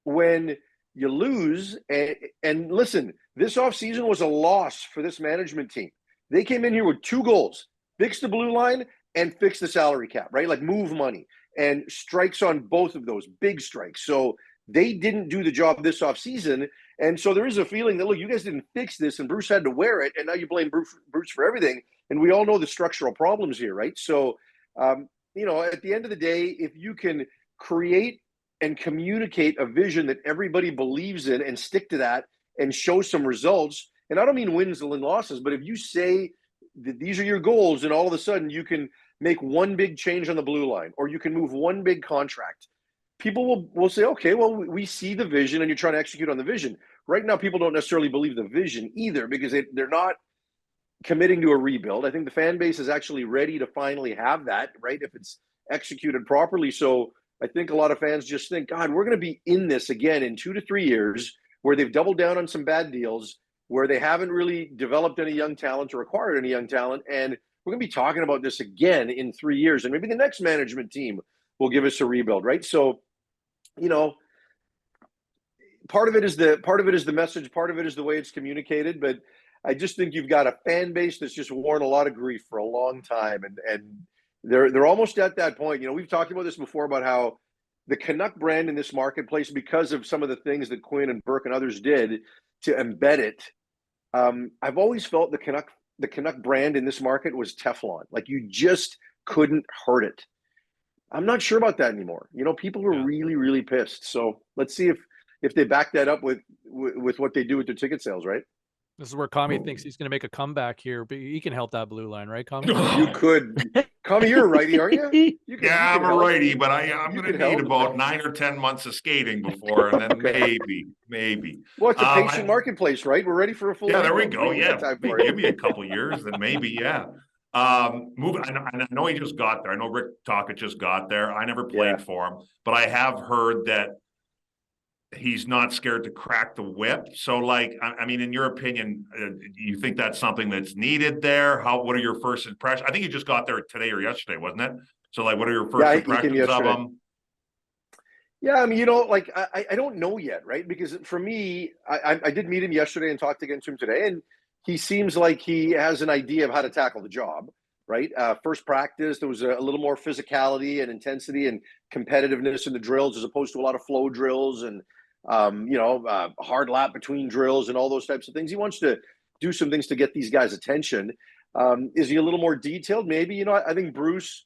when you lose, and listen, this offseason was a loss for this management team. They came in here with 2 goals, fix the blue line and fix the salary cap, right? Like move money and strikes on both of those, big strikes. So they didn't do the job this offseason. And so there is a feeling that, look, you guys didn't fix this and Bruce had to wear it. And now you blame Bruce for everything. And we all know the structural problems here, right? So, at the end of the day, if you can create and communicate a vision that everybody believes in and stick to that and show some results, and I don't mean wins and losses, but if you say that these are your goals and all of a sudden you can make one big change on the blue line or you can move one big contract, people will say, okay, well, we see the vision and you're trying to execute on the vision. Right now, people don't necessarily believe the vision either because they're not committing to a rebuild. I think the fan base is actually ready to finally have that, right? If it's executed properly. So I think a lot of fans just think, God, we're going to be in this again in 2 to 3 years where they've doubled down on some bad deals, where they haven't really developed any young talent or acquired any young talent. And we're going to be talking about this again in 3 years. And maybe the next management team will give us a rebuild, right? So, part of it is the message, part of it is the way it's communicated, but I just think you've got a fan base that's just worn a lot of grief for a long time, and they're almost at that point. We've talked about this before about how the Canuck brand in this marketplace, because of some of the things that Quinn and Burke and others did to embed it, I've always felt the Canuck brand in this market was Teflon. Like you just couldn't hurt it. I'm not sure about that anymore. People are really, really pissed. So let's see if they back that up with what they do with their ticket sales, right? This is where Commie thinks he's going to make a comeback here, but he can help that blue line, right, Commie? You could. Commie, you're a righty, aren't you? I'm a righty, but I'm going to need about 9 or 10 months of skating before, and then maybe. Well, it's a patient marketplace, right? We're ready for a full. Yeah, there we go. Yeah, give me a couple years, then maybe. Yeah. Moving. I know he just got there. I know Rick Tocchet just got there. I never played for him, but I have heard that he's not scared to crack the whip. So, like, I mean, in your opinion, you think that's something that's needed there? What are your first impressions? I think he just got there today or yesterday, wasn't it? So, like, what are your first impressions of him? Yeah, I mean, I don't know yet, right? Because for me, I did meet him yesterday and talked again to him today, and he seems like he has an idea of how to tackle the job, right? First practice, there was a little more physicality and intensity and competitiveness in the drills as opposed to a lot of flow drills and hard lap between drills and all those types of things. He wants to do some things to get these guys' attention. Is he a little more detailed? Maybe, I think Bruce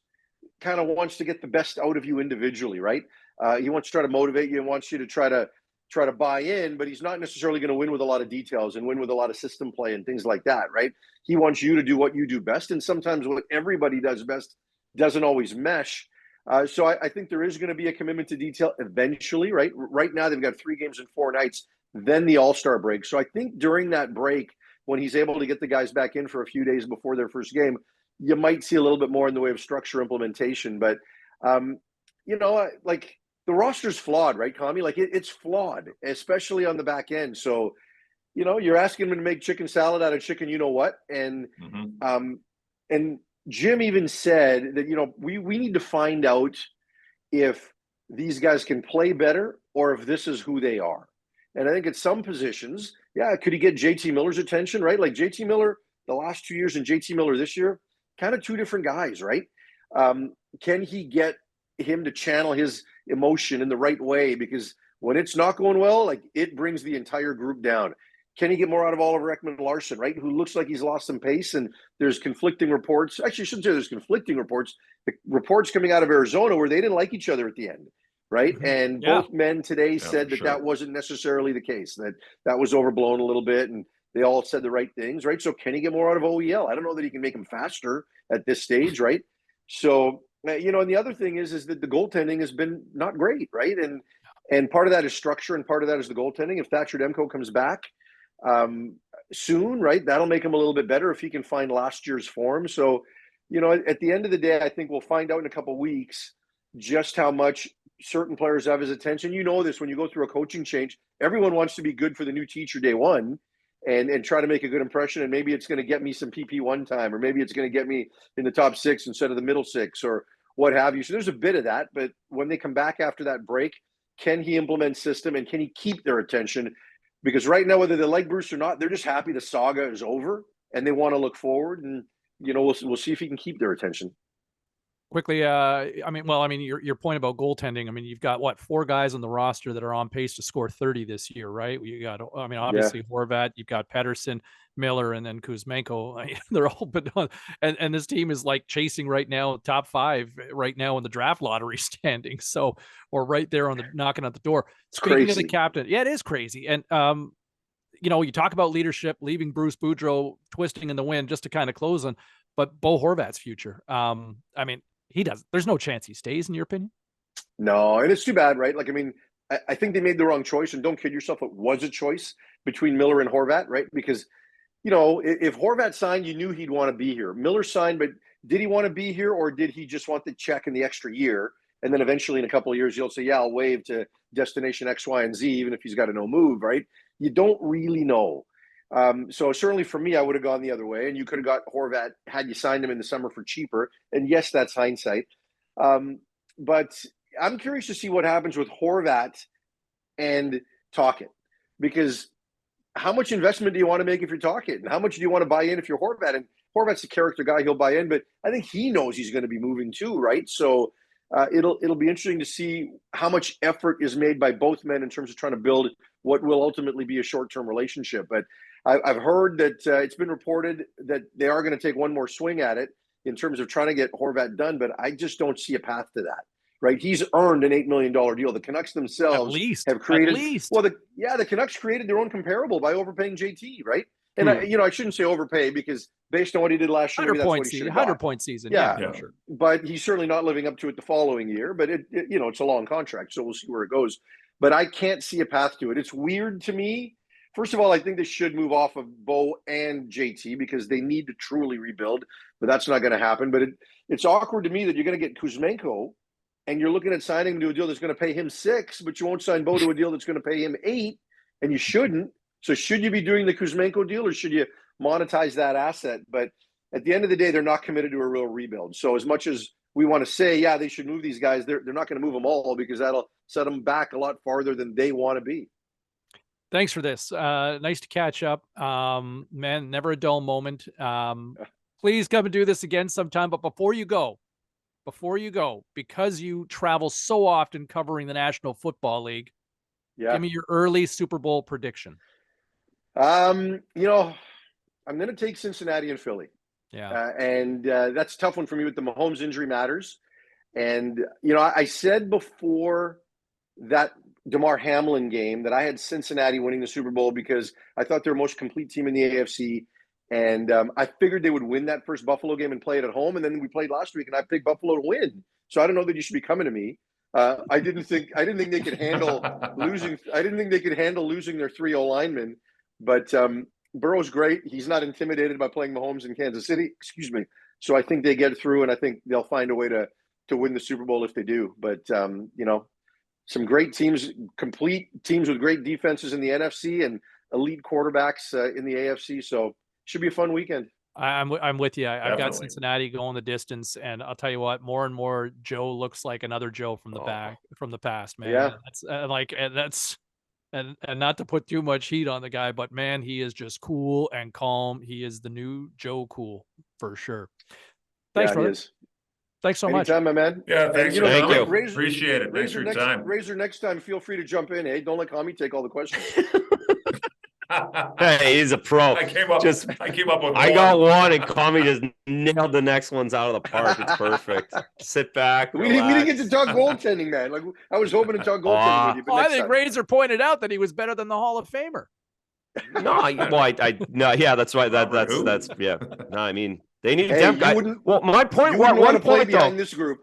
kind of wants to get the best out of you individually, right? He wants to try to motivate you and wants you to try to buy in, but he's not necessarily going to win with a lot of details and win with a lot of system play and things like that, right? He wants you to do what you do best. And sometimes what everybody does best doesn't always mesh. So I think there is going to be a commitment to detail eventually, right? Right now, they've got 3 games in 4 nights, then the All-Star break. So I think during that break, when he's able to get the guys back in for a few days before their first game, you might see a little bit more in the way of structure implementation. But, like the roster's flawed, right, Commie? Like it's flawed, especially on the back end. So, you're asking him to make chicken salad out of chicken, you-know-what? And, and Jim even said that, we need to find out if these guys can play better or if this is who they are. And I think at some positions, could he get JT Miller's attention, right? Like JT Miller the last 2 years and JT Miller this year, kind of 2 different guys, right? Can he get him to channel his emotion in the right way? Because when it's not going well, like it brings the entire group down. Can he get more out of Oliver Ekman-Larsson, right? Who looks like he's lost some pace, and there's conflicting reports. Actually, I shouldn't say there's conflicting reports. The reports coming out of Arizona where they didn't like each other at the end, right? And both men today said that that wasn't necessarily the case, that was overblown a little bit. And they all said the right things, right? So can he get more out of OEL? I don't know that he can make him faster at this stage, right? So, you know, and the other thing is that the goaltending has been not great, right? And part of that is structure, and part of that is the goaltending. If Thatcher Demko comes back soon, right, that'll make him a little bit better if he can find last year's form. So, you know, at the end of the day, I think we'll find out in a couple of weeks just how much certain players have his attention. You know this, when you go through a coaching change, everyone wants to be good for the new teacher day one and try to make a good impression. And maybe it's going to get me some PP1 time, or maybe it's going to get me in the top 6 instead of the middle 6, or what have you. So there's a bit of that. But when they come back after that break, can he implement system, and can he keep their attention? Because right now, whether they like Bruce or not, they're just happy the saga is over and they want to look forward. And, you know, we'll see if he can keep their attention. Quickly, your point about goaltending. I mean, you've got what, 4 guys on the roster that are on pace to score 30 this year, right? You got, I mean, obviously Horvat, you've got Pettersson, Miller, and then Kuzmenko. They're all but done. And this team is like chasing right now, top 5 right now in the draft lottery standing. So, or right there on the knocking at the door. Speaking of the captain, yeah, it is crazy. And you know, you talk about leadership, leaving Bruce Boudreau twisting in the wind, just to kind of close on, but Bo Horvat's future. I mean, there's no chance he stays, in your opinion? No, and it's too bad, right? Like, I mean, I think they made the wrong choice, and don't kid yourself, it was a choice between Miller and Horvat, right? Because, you know, if Horvat signed, you knew he'd want to be here. Miller signed, but did he want to be here, or did he just want the check in the extra year? And then eventually in a couple of years, he'll say, yeah, I'll waive to destination X, Y, and Z, even if he's got a no move, right? You don't really know. So certainly for me, I would have gone the other way, and you could have got Horvat had you signed him in the summer for cheaper. And yes, that's hindsight. But I'm curious to see what happens with Horvat and Tocchet, because how much investment do you want to make if you're Tocchet, and how much do you want to buy in if you're Horvat? And Horvat's a character guy; he'll buy in, but I think he knows he's going to be moving too, right? So it'll be interesting to see how much effort is made by both men in terms of trying to build what will ultimately be a short-term relationship. But I've heard that it's been reported that they are going to take one more swing at it in terms of trying to get Horvat done, but I just don't see a path to that, right? He's earned an $8 million deal. The Canucks themselves have created, the Canucks created their own comparable by overpaying JT, right? And I shouldn't say overpay, because based on what he did last year, maybe that's what he should have got. 100-point season. Yeah, sure. But he's certainly not living up to it the following year, but it's a long contract, so we'll see where it goes. But I can't see a path to it. It's weird to me. First of all, I think they should move off of Bo and JT because they need to truly rebuild, but that's not going to happen. But it's awkward to me that you're going to get Kuzmenko and you're looking at signing him to a deal that's going to pay him 6, but you won't sign Bo to a deal that's going to pay him 8, and you shouldn't. So should you be doing the Kuzmenko deal, or should you monetize that asset? But at the end of the day, they're not committed to a real rebuild. So as much as we want to say, yeah, they should move these guys, they're not going to move them all, because that'll set them back a lot farther than they want to be. Thanks for this. Nice to catch up. Man, never a dull moment. Please come and do this again sometime. But before you go, because you travel so often covering the National Football League, give me your early Super Bowl prediction. I'm going to take Cincinnati and Philly. Yeah. And that's a tough one for me with the Mahomes injury matters. And, I said before that DeMar Hamlin game that I had Cincinnati winning the Super Bowl because I thought they were the most complete team in the AFC. And I figured they would win that first Buffalo game and play it at home. And then we played last week and I picked Buffalo to win. So I don't know that you should be coming to me. I didn't think they could handle losing. I didn't think they could handle losing their 3 linemen, but Burrow's great. He's not intimidated by playing Mahomes in Kansas City. Excuse me. So I think they get through, and I think they'll find a way to win the Super Bowl if they do. But some great teams, complete teams with great defenses in the NFC and elite quarterbacks in the AFC. So should be a fun weekend. I'm with you. I've got Cincinnati going the distance, and I'll tell you what, more and more Joe looks like another Joe from the past, man. Yeah, and not to put too much heat on the guy, but man, he is just cool and calm. He is the new Joe Cool for sure. Thanks, brother. Thanks so much. Anytime, my man. Yeah, thanks. Thank you. Appreciate it. Thanks for your time. Razor, next time, feel free to jump in. Hey, don't let Commie take all the questions. Hey, he's a pro. I came up with I got one, and Commie just nailed the next ones out of the park. It's perfect. Sit back. We didn't get to talk goaltending, man. Like I was hoping to talk goaltending with you. But I think Razor pointed out that he was better than the Hall of Famer. No, yeah, that's right. Robert who? That's yeah. No, I mean they need Hey, Demko. Well, my point. You wouldn't One want to play point though. behind this group.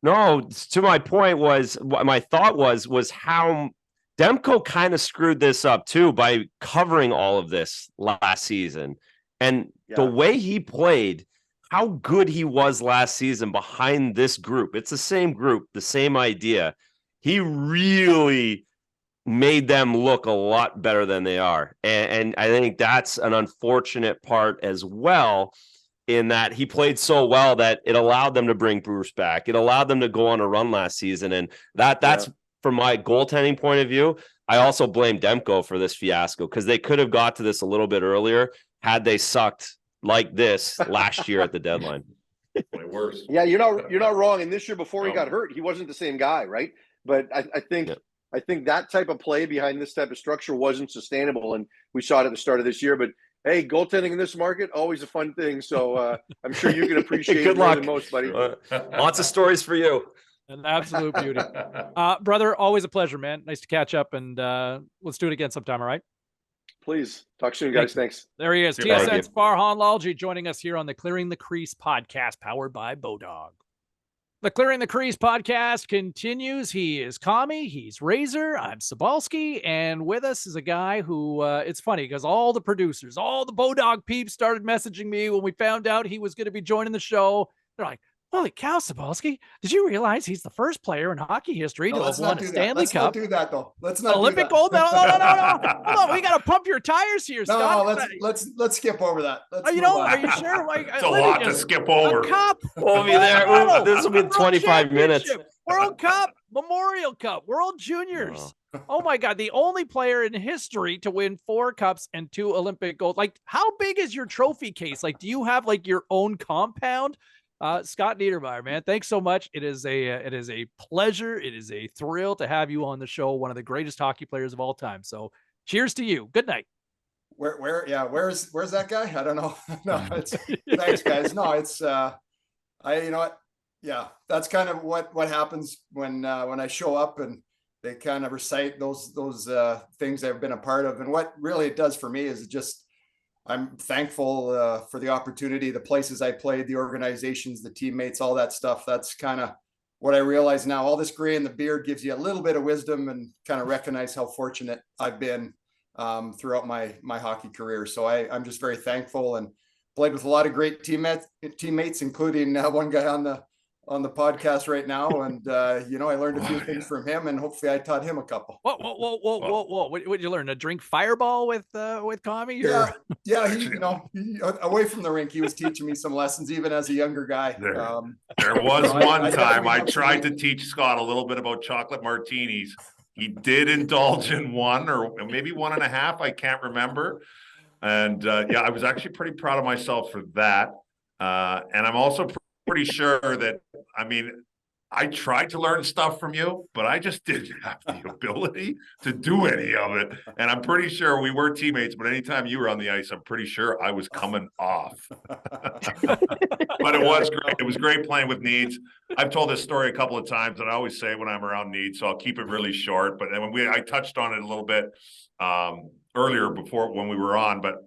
No, to my point was what my thought was how Demko kind of screwed this up too by covering all of this last season. And the way he played, how good he was last season behind this group. It's the same group, the same idea. He really made them look a lot better than they are. And I think that's an unfortunate part as well, in that he played so well that it allowed them to bring Bruce back. It allowed them to go on a run last season. And that's from my goaltending point of view. I also blame Demko for this fiasco because they could have got to this a little bit earlier had they sucked like this last year at the deadline. Way worse. Yeah, you're not wrong. And this year before he got hurt, he wasn't the same guy, right? But I think that type of play behind this type of structure wasn't sustainable, and we saw it at the start of this year. But hey, goaltending in this market, always a fun thing. So I'm sure you can appreciate it more than most, buddy. Lots of stories for you. An absolute beauty. Brother, always a pleasure, man. Nice to catch up, and let's do it again sometime, all right? Please. Talk soon, guys. Thanks. There he is. TSN's Farhan Lalji joining us here on the Clearing the Crease podcast, powered by BODOG. The Clearing the Crease podcast continues. He is Commie. He's Razor. I'm Cybulski. And with us is a guy who, it's funny because all the producers, all the BODOG peeps started messaging me when we found out he was going to be joining the show. They're like, holy cow, Cybulski, did you realize he's the first player in hockey history to have won a Stanley Cup? Let's not do that, though. Let's not Olympic gold medal. No. Hold on. We got to pump your tires here, Scott. Let's skip over that. Are you sure? It's a lot to skip over. A cup. We'll be there. This will be 25 minutes. World Cup, Memorial Cup, World Juniors. Oh my God. The only player in history to win 4 cups and 2 Olympic gold. Like, how big is your trophy case? Like, do you have like your own compound? Scott Niedermayer, man, thanks so much. It is a pleasure. It is a thrill to have you on the show. One of the greatest hockey players of all time. So cheers to you. Good night. Where's that guy? I don't know. No, thanks guys. No, it's, you know what? Yeah, that's kind of what happens when I show up and they kind of recite those things I've been a part of. And what really it does for me is just, I'm thankful for the opportunity, the places I played, the organizations, the teammates, all that stuff. That's kind of what I realize now. All this gray in the beard gives you a little bit of wisdom and kind of recognize how fortunate I've been throughout my hockey career. So I'm just very thankful and played with a lot of great teammates, including one guy on the podcast right now. And, I learned a few things from him and hopefully I taught him a couple. Whoa. What did you learn? To drink Fireball with Commie? Or? Yeah. He, away from the rink, he was teaching me some lessons, even as a younger guy. There was one time I tried to teach Scott a little bit about chocolate martinis. He did indulge in 1 or maybe 1.5. I can't remember. And I was actually pretty proud of myself for that. And I'm also pretty sure that, I tried to learn stuff from you, but I just didn't have the ability to do any of it. And I'm pretty sure we were teammates, but anytime you were on the ice, I'm pretty sure I was coming off. But it was great. It was great playing with Needs. I've told this story a couple of times, and I always say when I'm around Needs, so I'll keep it really short. But I touched on it a little bit earlier before when we were on, but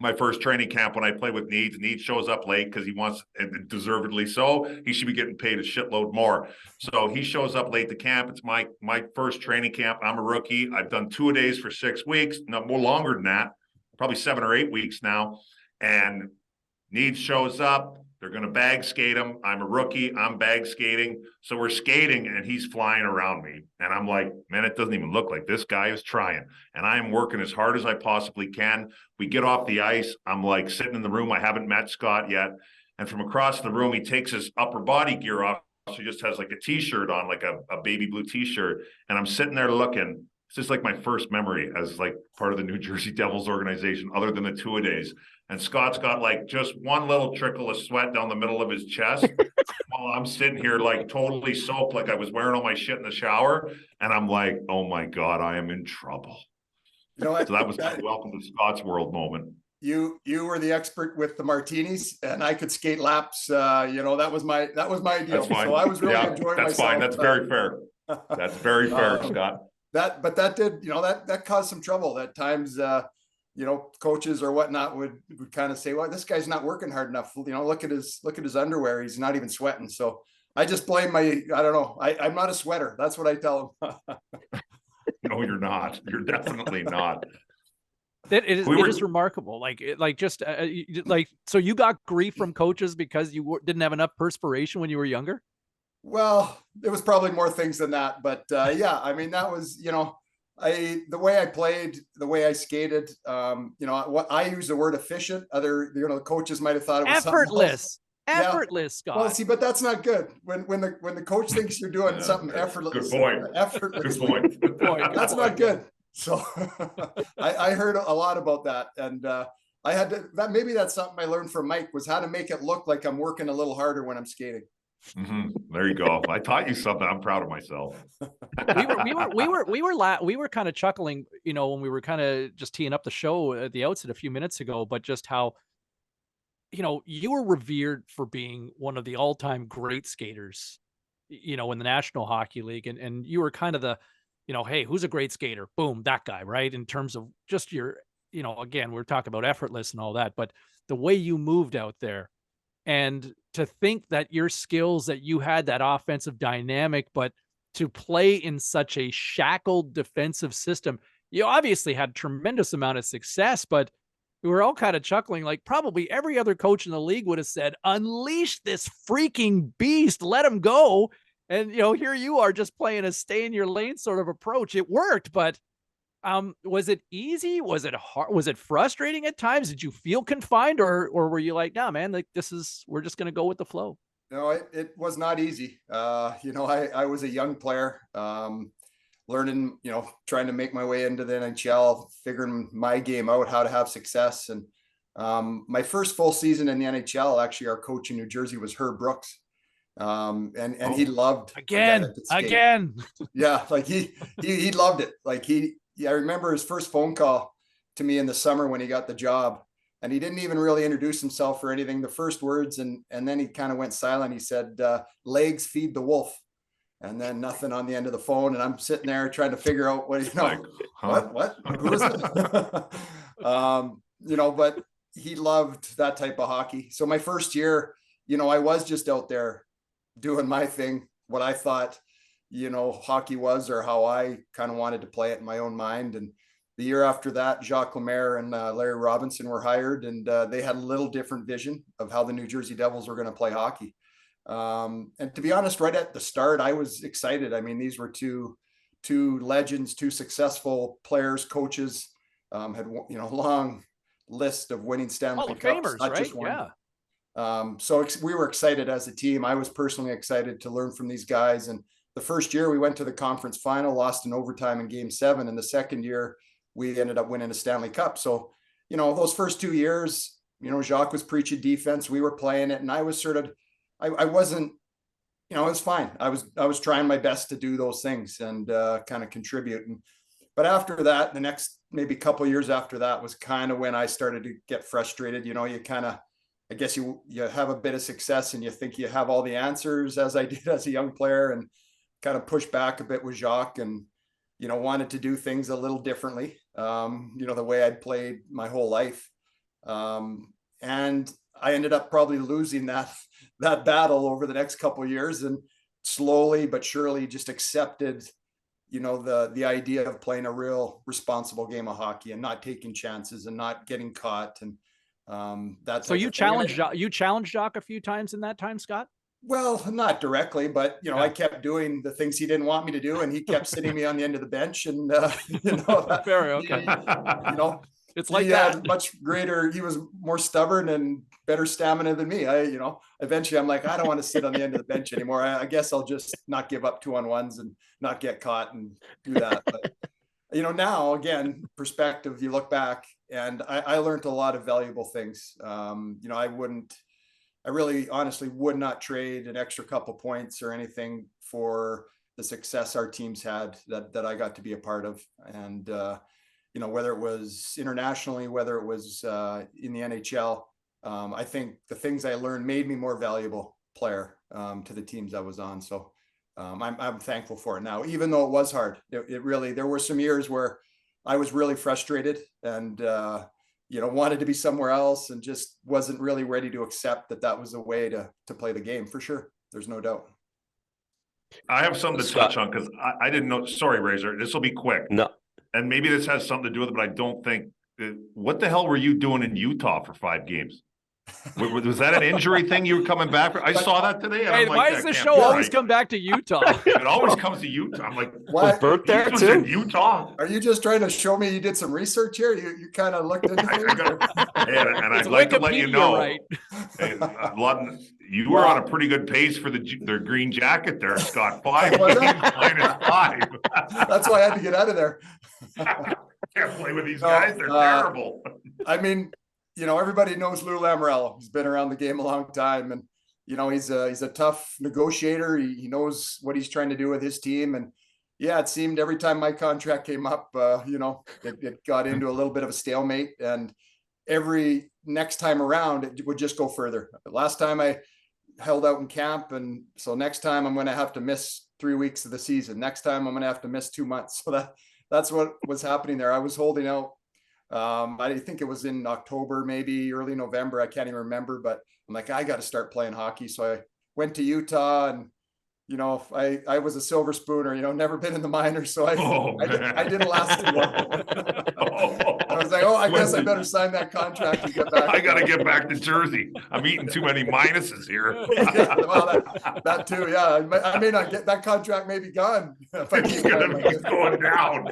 my first training camp when I played with Needs shows up late because he wants, and deservedly so, he should be getting paid a shitload more. So he shows up late to camp. It's my first training camp. I'm a rookie. I've done 2-a-days for 6 weeks, no more longer than that, probably 7 or 8 weeks now. And Needs shows up. They're going to bag skate him. I'm a rookie. I'm bag skating. So we're skating and he's flying around me. And I'm like, man, it doesn't even look like this guy is trying. And I am working as hard as I possibly can. We get off the ice. I'm like sitting in the room. I haven't met Scott yet. And from across the room, he takes his upper body gear off. So he just has like a t-shirt on, like a baby blue t-shirt. And I'm sitting there looking. It's just like my first memory as like part of the New Jersey Devils organization, other than the 2-a-days. And Scott's got like just one little trickle of sweat down the middle of his chest while I'm sitting here like totally soaked, like I was wearing all my shit in the shower. And I'm like, oh my God, I am in trouble. You know what? So that was my welcome to Scott's world moment. You were the expert with the martinis, and I could skate laps. That was my deal. So I was really enjoying myself. That's fine. That's very fair. That's very fair, Scott. but that did, that caused some trouble at times. Coaches or whatnot would kind of say, well, this guy's not working hard enough. Look at his underwear. He's not even sweating. So I just blame I don't know. I'm not a sweater. That's what I tell him. No, you're not. You're definitely not. It is remarkable. So you got grief from coaches because you didn't have enough perspiration when you were younger? Well, it was probably more things than that, but yeah, I mean, that was, the way I played, the way I skated, what I use the word efficient. Other, the coaches might have thought it was effortless. Effortless, Scott. Well, see, but that's not good. When the coach thinks you're doing something effortless. Good point. Effortless. Good point. Good point. That's not good. So I heard a lot about that, and I had to. Maybe that's something I learned from Mike, was how to make it look like I'm working a little harder when I'm skating. Mm-hmm. There you go. I taught you something. I'm proud of myself. we were kind of chuckling, when we were kind of just teeing up the show at the outset a few minutes ago, but just how, you were revered for being one of the all-time great skaters, in the National Hockey League, and you were kind of the, hey, who's a great skater? Boom, that guy, right? In terms of just your, again, we're talking about effortless and all that, but the way you moved out there. And to think that your skills, that you had that offensive dynamic, but to play in such a shackled defensive system, you obviously had tremendous amount of success, but we were all kind of chuckling, like probably every other coach in the league would have said, unleash this freaking beast, let him go. And, here you are just playing a stay in your lane sort of approach. It worked, but was it easy? Was it hard? Was it frustrating at times? Did you feel confined, or were you like, nah, man, like we're just going to go with the flow? No, it was not easy. I was a young player, learning, trying to make my way into the NHL, figuring my game out, how to have success. And my first full season in the NHL, actually, our coach in New Jersey was Herb Brooks. And he loved again. Yeah. Like he loved it. Like I remember his first phone call to me in the summer when he got the job, and he didn't even really introduce himself or anything. The first words, and then he kind of went silent. He said, legs feed the wolf. And then nothing on the end of the phone. And I'm sitting there trying to figure out what, like, huh? what, who is it? But he loved that type of hockey. So my first year, I was just out there doing my thing, what I thought, hockey was, or how I kind of wanted to play it in my own mind. And the year after that, Jacques Lemaire and Larry Robinson were hired, and they had a little different vision of how the New Jersey Devils were going to play hockey. And to be honest, right at the start, I was excited. I mean, these were two legends, two successful players, coaches, had, long list of winning Stanley Cups, not just one. Yeah. So we were excited as a team. I was personally excited to learn from these guys. And the first year we went to the conference final, lost in overtime in Game 7. And the second year we ended up winning a Stanley Cup. So, those first 2 years, Jacques was preaching defense. We were playing it, and I was I wasn't, it was fine. I was trying my best to do those things and kind of contribute. But after that, the next maybe couple of years after that was kind of when I started to get frustrated. You kind of, I guess you have a bit of success and you think you have all the answers, as I did as a young player, and kind of push back a bit with Jacques, and, wanted to do things a little differently, the way I'd played my whole life. And I ended up probably losing that battle over the next couple of years, and slowly but surely just accepted, the idea of playing a real responsible game of hockey and not taking chances and not getting caught. And that's so you challenged Jacques a few times in that time, Scott? Well, not directly, but I kept doing the things he didn't want me to do, and he kept sitting me on the end of the bench, and Very okay. It's like that. Much greater. He was more stubborn and better stamina than me. Eventually I'm like, I don't want to sit on the end of the bench anymore. I guess I'll just not give up 2-on-1s and not get caught and do that. But, now again, perspective, you look back, and I learned a lot of valuable things. I really honestly would not trade an extra couple points or anything for the success our teams had that I got to be a part of. And, whether it was internationally, whether it was in the NHL, I think the things I learned made me more valuable player to the teams I was on. So I'm thankful for it now, even though it was hard. It really, there were some years where I was really frustrated and, wanted to be somewhere else and just wasn't really ready to accept that that was a way to play the game, for sure. There's no doubt. I have something to touch on because I didn't know. Sorry, Razor. This will be quick. No. And maybe this has something to do with it, but I don't think. What the hell were you doing in Utah for 5 games? Was that an injury thing you were coming back for? I saw that today. And Hey, I'm like, why does the show always come back to Utah? It always comes to Utah. I'm like, What? Bert there he was too? in Utah. Are you just trying to show me you did some research here? You kind of looked into it. And I'd It's like to let you Wikipedia, know, right? you were on a pretty good pace for their green jacket there, Scott. 5 Was games it? minus 5. That's why I had to get out of there. Can't play with these guys. They're terrible. I mean, everybody knows Lou Lamoriello. He's been around the game a long time, and he's a tough negotiator. He knows what he's trying to do with his team, and yeah, it seemed every time my contract came up, it got into a little bit of a stalemate, and every next time around it would just go further. Last time I held out in camp, and so next time I'm going to have to miss 3 weeks of the season. Next time I'm going to have to miss 2 months. So that's what was happening there. I was holding out. I think it was in October, maybe early November. I can't even remember, but I'm like, I got to start playing hockey. So I went to Utah, and, I was a silver spooner, never been in the minors. So I didn't last too long. I was like, I guess I better sign that contract and get back. I got to get back to Jersey. I'm eating too many minuses here. Yeah, well, that too. Yeah. I may not get that contract, may be gone. If I keep It's going down.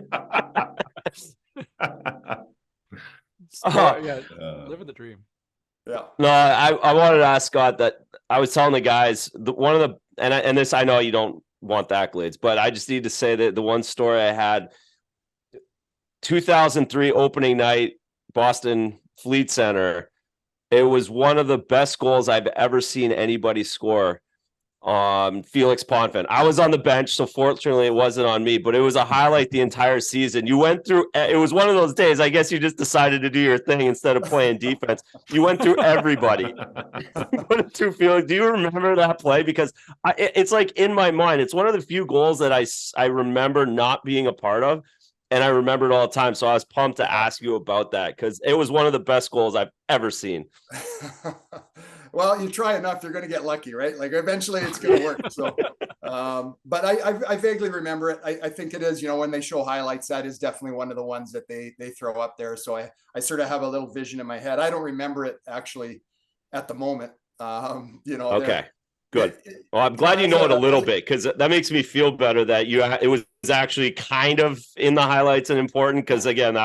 Living the dream. Yeah. No, I wanted to ask Scott that I was telling the guys and this, I know you don't want the accolades, but I just need to say that the one story I had, 2003 opening night, Boston Fleet Center. It was one of the best goals I've ever seen anybody score. Felix Potvin. I was on the bench, so fortunately it wasn't on me, but it was a highlight the entire season. You went through, it was one of those days, I guess you just decided to do your thing instead of playing defense. You went through everybody. Do you remember that play? Because it's like in my mind, it's one of the few goals that I remember not being a part of, and I remember it all the time. So I was pumped to ask you about that because it was one of the best goals I've ever seen. Well, you try enough, you're going to get lucky, right? Like eventually it's going to work. So, but I vaguely remember it. I think it is, when they show highlights, that is definitely one of the ones that they throw up there. So I sort of have a little vision in my head. I don't remember it actually at the moment. Okay, good. Well, I'm glad you know it a little bit because that makes me feel better that it was actually kind of in the highlights and important because again,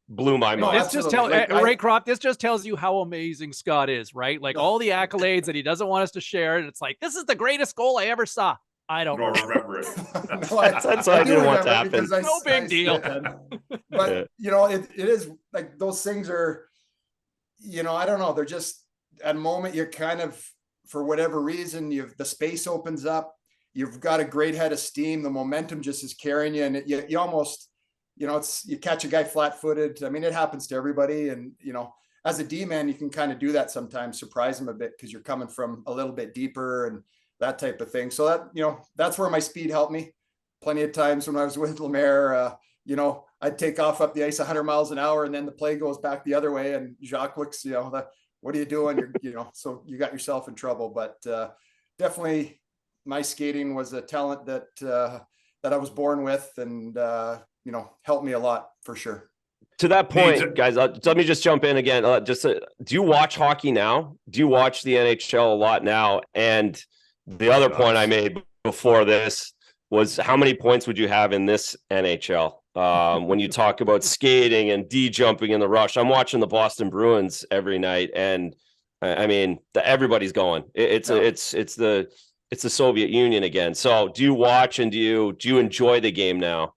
blew my mind. This just Raycroft, this just tells you how amazing Scott is, right? Like all the accolades that he doesn't want us to share. And it's like, this is the greatest goal I ever saw. I don't remember it. That's why I didn't want to happen. No big deal. But it is like those things are, I don't know. They're just at a moment you're kind of, for whatever reason, the space opens up. You've got a great head of steam. The momentum just is carrying you, and you almost, you catch a guy flat-footed. I mean, it happens to everybody, and as a D-man, you can kind of do that sometimes, surprise him a bit because you're coming from a little bit deeper and that type of thing. So that that's where my speed helped me. Plenty of times when I was with Lemaire, I'd take off up the ice 100 miles an hour, and then the play goes back the other way, and Jacques looks, what are you doing? So you got yourself in trouble. But definitely, my skating was a talent that I was born with, and helped me a lot for sure. To that point, guys, let me just jump in again. Do you watch hockey now? Do you watch the NHL a lot now? And the other point I made before this was, how many points would you have in this NHL? When you talk about skating and jumping in the rush, I'm watching the Boston Bruins every night, and I mean, everybody's going. It's the Soviet Union again. So, do you watch and do you enjoy the game now?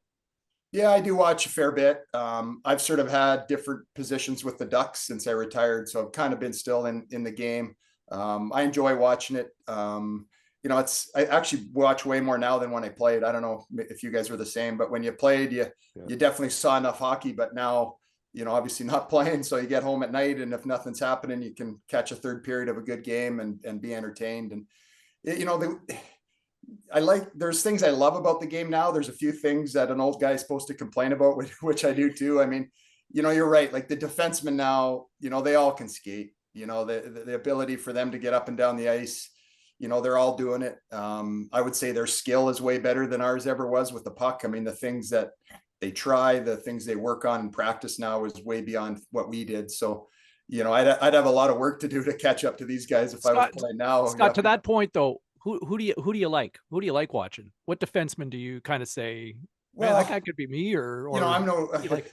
Yeah, I do watch a fair bit. I've sort of had different positions with the Ducks since I retired, so I've kind of been still in the game. I enjoy watching it. I actually watch way more now than when I played. I don't know if you guys were the same, but when you played, you definitely saw enough hockey, but now, obviously not playing. So you get home at night, and if nothing's happening, you can catch a third period of a good game and be entertained. And, there's things I love about the game now. There's a few things that an old guy is supposed to complain about, which I do too. I mean, you're right. Like the defensemen now, they all can skate, the ability for them to get up and down the ice, they're all doing it. I would say their skill is way better than ours ever was with the puck. I mean, the things that they try, the things they work on in practice now is way beyond what we did. So, I'd have a lot of work to do to catch up to these guys if I was playing now. Scott, to that point though, who do you like? Who do you like watching? What defenseman do you kind of say, man, that guy could be me? Or I'm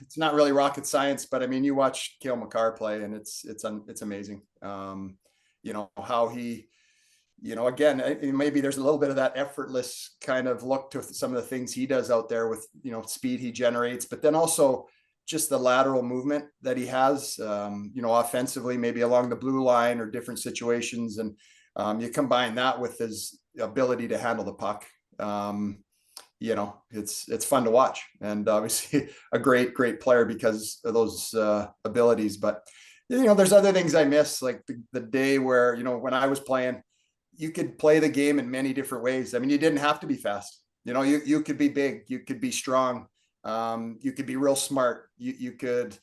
it's not really rocket science, but I mean, you watch Cale Makar play and it's amazing. How he, again, maybe there's a little bit of that effortless kind of look to some of the things he does out there with, speed he generates, but then also just the lateral movement that he has, offensively, maybe along the blue line or different situations. And you combine that with his ability to handle the puck. It's fun to watch, and obviously a great player because of those abilities. But, there's other things I miss, like the day where, when I was playing, you could play the game in many different ways. I mean, you didn't have to be fast. You could be big, you could be strong. You could be real smart. You could,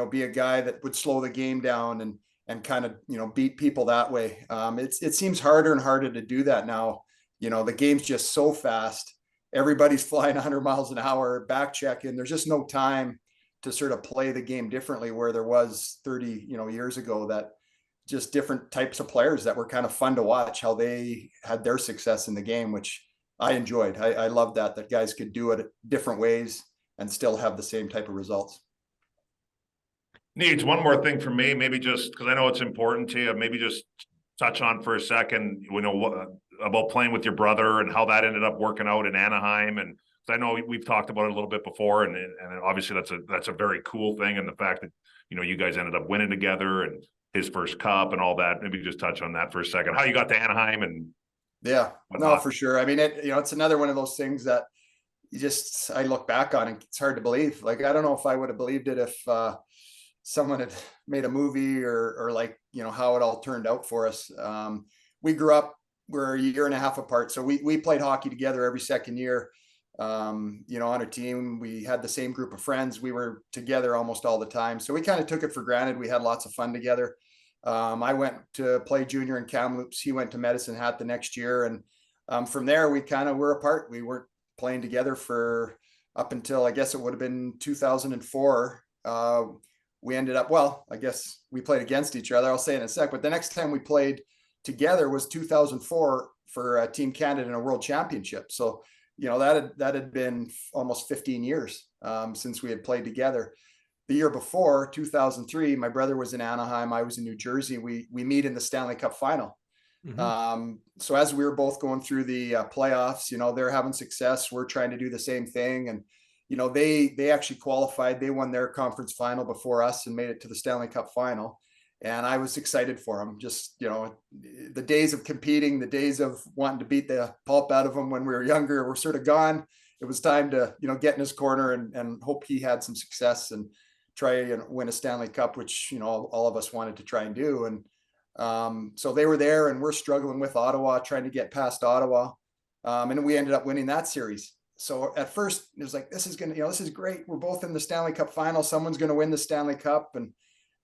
be a guy that would slow the game down and kind of, beat people that way. It seems harder and harder to do that now. The game's just so fast. Everybody's flying 100 miles an hour, back checking. There's just no time to sort of play the game differently where there was 30, years ago, that just different types of players that were kind of fun to watch, how they had their success in the game, which I enjoyed. I loved that guys could do it different ways and still have the same type of results. Needs one more thing from me, maybe just because I know it's important to you, maybe just touch on for a second, about playing with your brother and how that ended up working out in Anaheim. And I know we've talked about it a little bit before, and obviously that's a very cool thing. And the fact that, you guys ended up winning together and his first cup and all that, maybe just touch on that for a second, how you got to Anaheim and whatnot. No, for sure. I mean, it's another one of those things that I look back on and it's hard to believe. Like, I don't know if I would have believed it if someone had made a movie or like, how it all turned out for us. We grew up, we're a year and a half apart. So we played hockey together every second year. On a team, we had the same group of friends. We were together almost all the time. So we kind of took it for granted. We had lots of fun together. I went to play junior in Kamloops. He went to Medicine Hat the next year. And from there, we kind of were apart. We weren't playing together for up until, I guess it would have been 2004. We ended up, I guess we played against each other. I'll say in a sec, but the next time we played together was 2004 for Team Canada in a world championship. So, that had been almost 15 years since we had played together. The year before, 2003, my brother was in Anaheim. I was in New Jersey. We meet in the Stanley Cup final. Mm-hmm. So as we were both going through the playoffs, they're having success. We're trying to do the same thing. And, they actually qualified. They won their conference final before us and made it to the Stanley Cup final. And I was excited for them. Just, the days of competing, the days of wanting to beat the pulp out of them when we were younger were sort of gone. It was time to, get in his corner and hope he had some success and try and win a Stanley Cup, which, all of us wanted to try and do. And so they were there, and we're struggling with Ottawa, trying to get past Ottawa. And we ended up winning that series. So at first it was like, this is great. We're both in the Stanley Cup final. Someone's going to win the Stanley Cup. And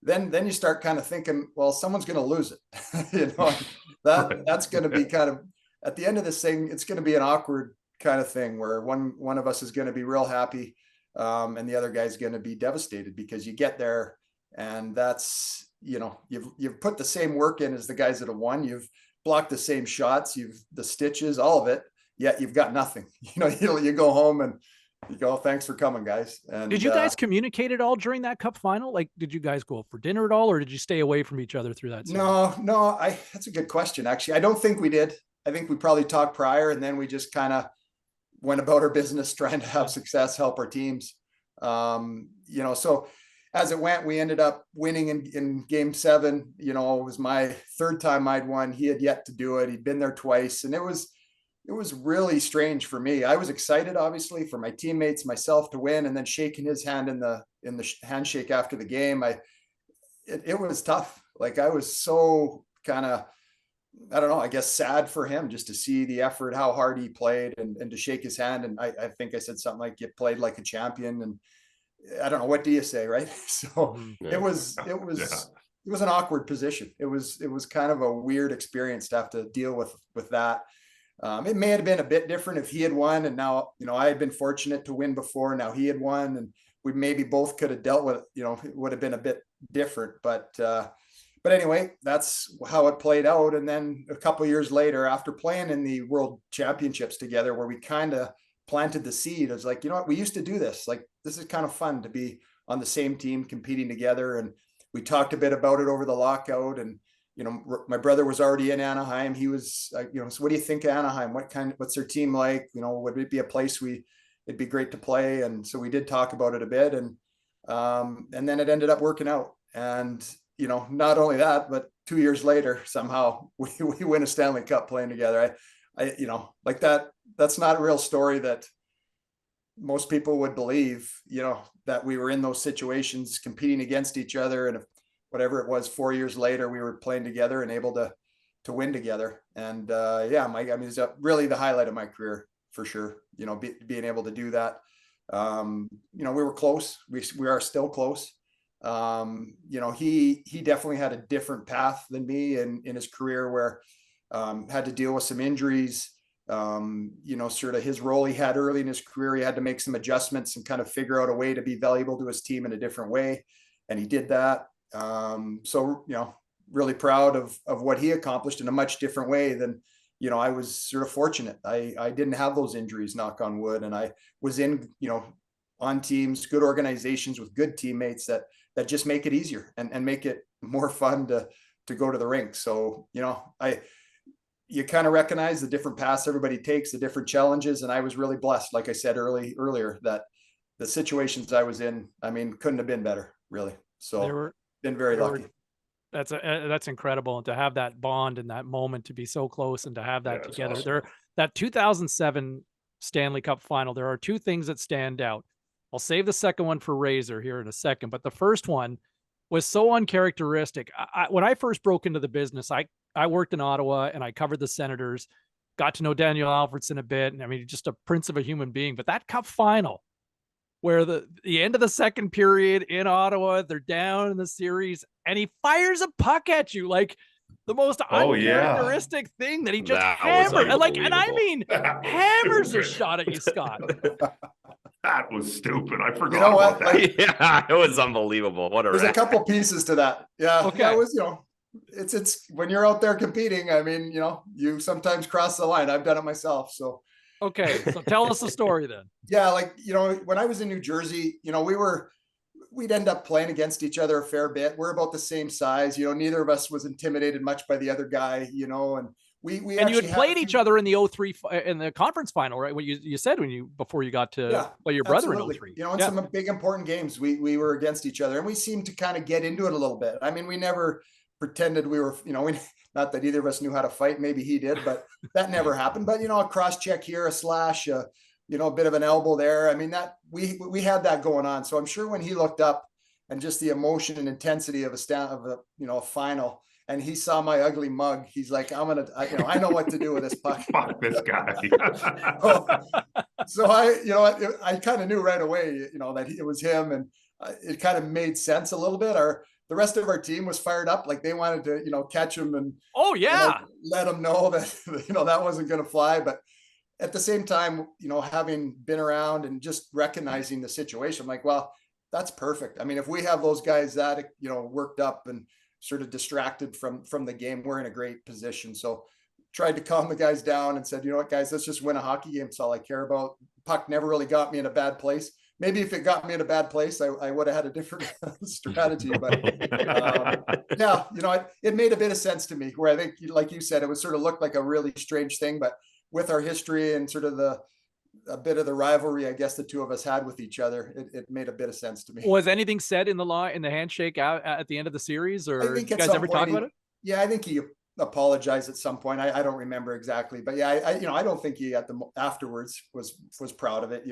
then you start kind of thinking, well, someone's going to lose it. That's going to be kind of at the end of this thing. It's going to be an awkward kind of thing where one of us is going to be real happy, and the other guy's going to be devastated because you get there and that's, you've put the same work in as the guys that have won. You've blocked the same shots, the stitches, all of it. Yet you've got nothing. You go home and you go, thanks for coming, guys. And did you guys communicate at all during that cup final? Like, did you guys go out for dinner at all, or did you stay away from each other through that series? No, that's a good question. Actually, I don't think we did. I think we probably talked prior, and then we just kind of went about our business, trying to have success, help our teams. So as it went, we ended up winning in game 7. It was my third time I'd won. He had yet to do it. He'd been there twice, and it was really strange for me. I was excited, obviously, for my teammates, myself to win, and then shaking his hand in the handshake after the game. It was tough. Like, I was so kind of, I don't know, I guess sad for him just to see the effort, how hard he played, and to shake his hand. And I think I said something like, you played like a champion. And I don't know, what do you say, right? So Yeah. it was an awkward position. It was kind of a weird experience to have to deal with that. It may have been a bit different if he had won, and now, I had been fortunate to win before. Now he had won, and we maybe both could have dealt with it. It would have been a bit different, but anyway, that's how it played out. And then a couple of years later, after playing in the World Championships together, where we kind of planted the seed, I was like, you know what, we used to do this. Like, this is kind of fun to be on the same team competing together. And we talked a bit about it over the lockout. And my brother was already in Anaheim. He was, so what do you think of Anaheim? What's their team like? Would it be a place it'd be great to play? And so we did talk about it a bit, and then it ended up working out. And not only that, but 2 years later, somehow we win a Stanley Cup playing together. I like that. That's not a real story that most people would believe, that we were in those situations competing against each other. And if, whatever it was, 4 years later, we were playing together and able to win together. And it's really the highlight of my career for sure. Being able to do that. We were close. We are still close. He definitely had a different path than me in his career, where had to deal with some injuries. Sort of his role he had early in his career, he had to make some adjustments and kind of figure out a way to be valuable to his team in a different way. And he did that. Really proud of what he accomplished in a much different way than, I was sort of fortunate. I didn't have those injuries, knock on wood. And I was in, on teams, good organizations with good teammates that just make it easier and make it more fun to go to the rink. So, you kind of recognize the different paths everybody takes, the different challenges. And I was really blessed, like I said earlier, that the situations I was in, couldn't have been better, really. So been very lucky. That's incredible. And to have that bond in that moment, to be so close and to have that together. Awesome. There, that 2007 Stanley Cup final, there are two things that stand out. I'll save the second one for Razor here in a second, but the first one was so uncharacteristic. When I first broke into the business, I worked in Ottawa and I covered the Senators, got to know Daniel Alfredson a bit. And just a prince of a human being, but that cup final where the end of the second period in Ottawa, they're down in the series and he fires a puck at you, like the most uncharacteristic thing that he just hammered. Hammers a shot at you, Scott. That was stupid. I forgot about that. Yeah, it was unbelievable. There's a couple pieces to that. Yeah. Okay. That was, it's when you're out there competing, you sometimes cross the line. I've done it myself. So. Okay. So tell us the story then. Yeah. When I was in New Jersey, we'd end up playing against each other a fair bit. We're about the same size, neither of us was intimidated much by the other guy, and we and you had played each other in the 03 in the conference final, right? What you said before you got to play your brother in 03. In some big important games, we were against each other, and we seemed to kind of get into it a little bit. We never pretended we were, not that either of us knew how to fight. Maybe he did, but that never happened. But a cross check here, a slash, a bit of an elbow there. That we had that going on. So I'm sure when he looked up and just the emotion and intensity of a final, and he saw my ugly mug, he's like, I know what to do with this puck. Fuck this guy. So I kind of knew right away, that it was him, and it kind of made sense a little bit. The rest of our team was fired up, like they wanted to, catch him and let him know that that wasn't going to fly. But at the same time, having been around and just recognizing the situation, I'm like, well, that's perfect. If we have those guys that worked up and sort of distracted from the game, we're in a great position. So tried to calm the guys down and said, you know what, guys, let's just win a hockey game. It's all I care about. Puck never really got me in a bad place. Maybe if it got me in a bad place, I would have had a different strategy. But it made a bit of sense to me, where I think, like you said, it would sort of look like a really strange thing, but with our history and sort of a bit of the rivalry, I guess the two of us had with each other, it made a bit of sense to me. Was anything said in the handshake out at the end of the series, or did you guys ever talk about it? Yeah, I think he apologized at some point. I don't remember exactly, but yeah, I don't think he afterwards was proud of it.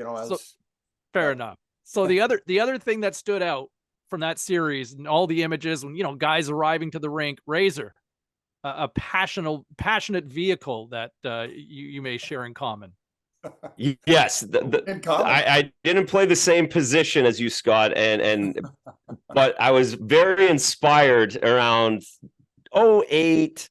Fair enough. So the other thing that stood out from that series and all the images when guys arriving to the rink, Razor, a passionate vehicle that you may share in common? Yes, In common. I didn't play the same position as you, Scott, but I was very inspired around 08,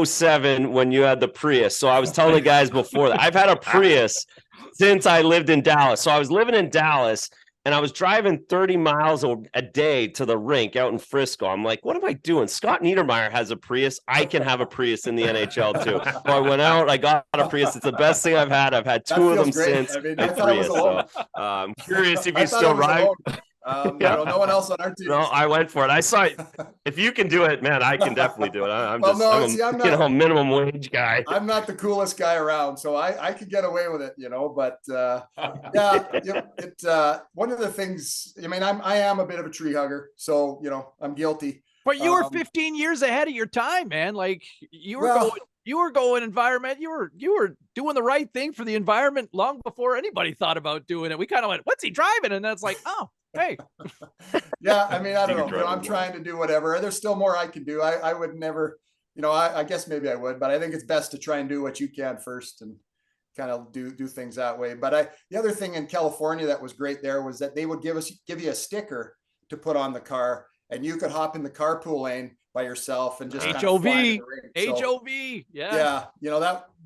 07 when you had the Prius. So I was telling the guys before that I've had a Prius since I lived in Dallas. So I was living in Dallas and I was driving 30 miles a day to the rink out in Frisco. I'm like, what am I doing? Scott Niedermayer has a Prius. I can have a Prius in the NHL too. So I went out, I got a Prius. It's the best thing I've had. I've had two of them great. since. I mean, I thought it was alone. So, I'm curious if I you thought still it was ride. alone. No one else on our team. No, I went for it. I saw it. If you can do it, man, I can definitely do it. I'm Well, just, no, I'm see, I'm a, not- minimum wage guy. I'm not the coolest guy around, so I could get away with it, but one of the things, I mean, I am a bit of a tree hugger, so, I'm guilty. But you were 15 years ahead of your time, man. Like you were going environment. You were doing the right thing for the environment long before anybody thought about doing it. We kind of went, what's he driving? And that's like, oh, hey. Yeah. I mean, I don't know. I'm drive trying to do whatever. There's still more I can do. I would never, I guess maybe I would, but I think it's best to try and do what you can first and kind of do things that way. But the other thing in California that was great there was that they would give you a sticker to put on the car, and you could hop in the carpool lane by yourself and just HOV, HOV. yeah.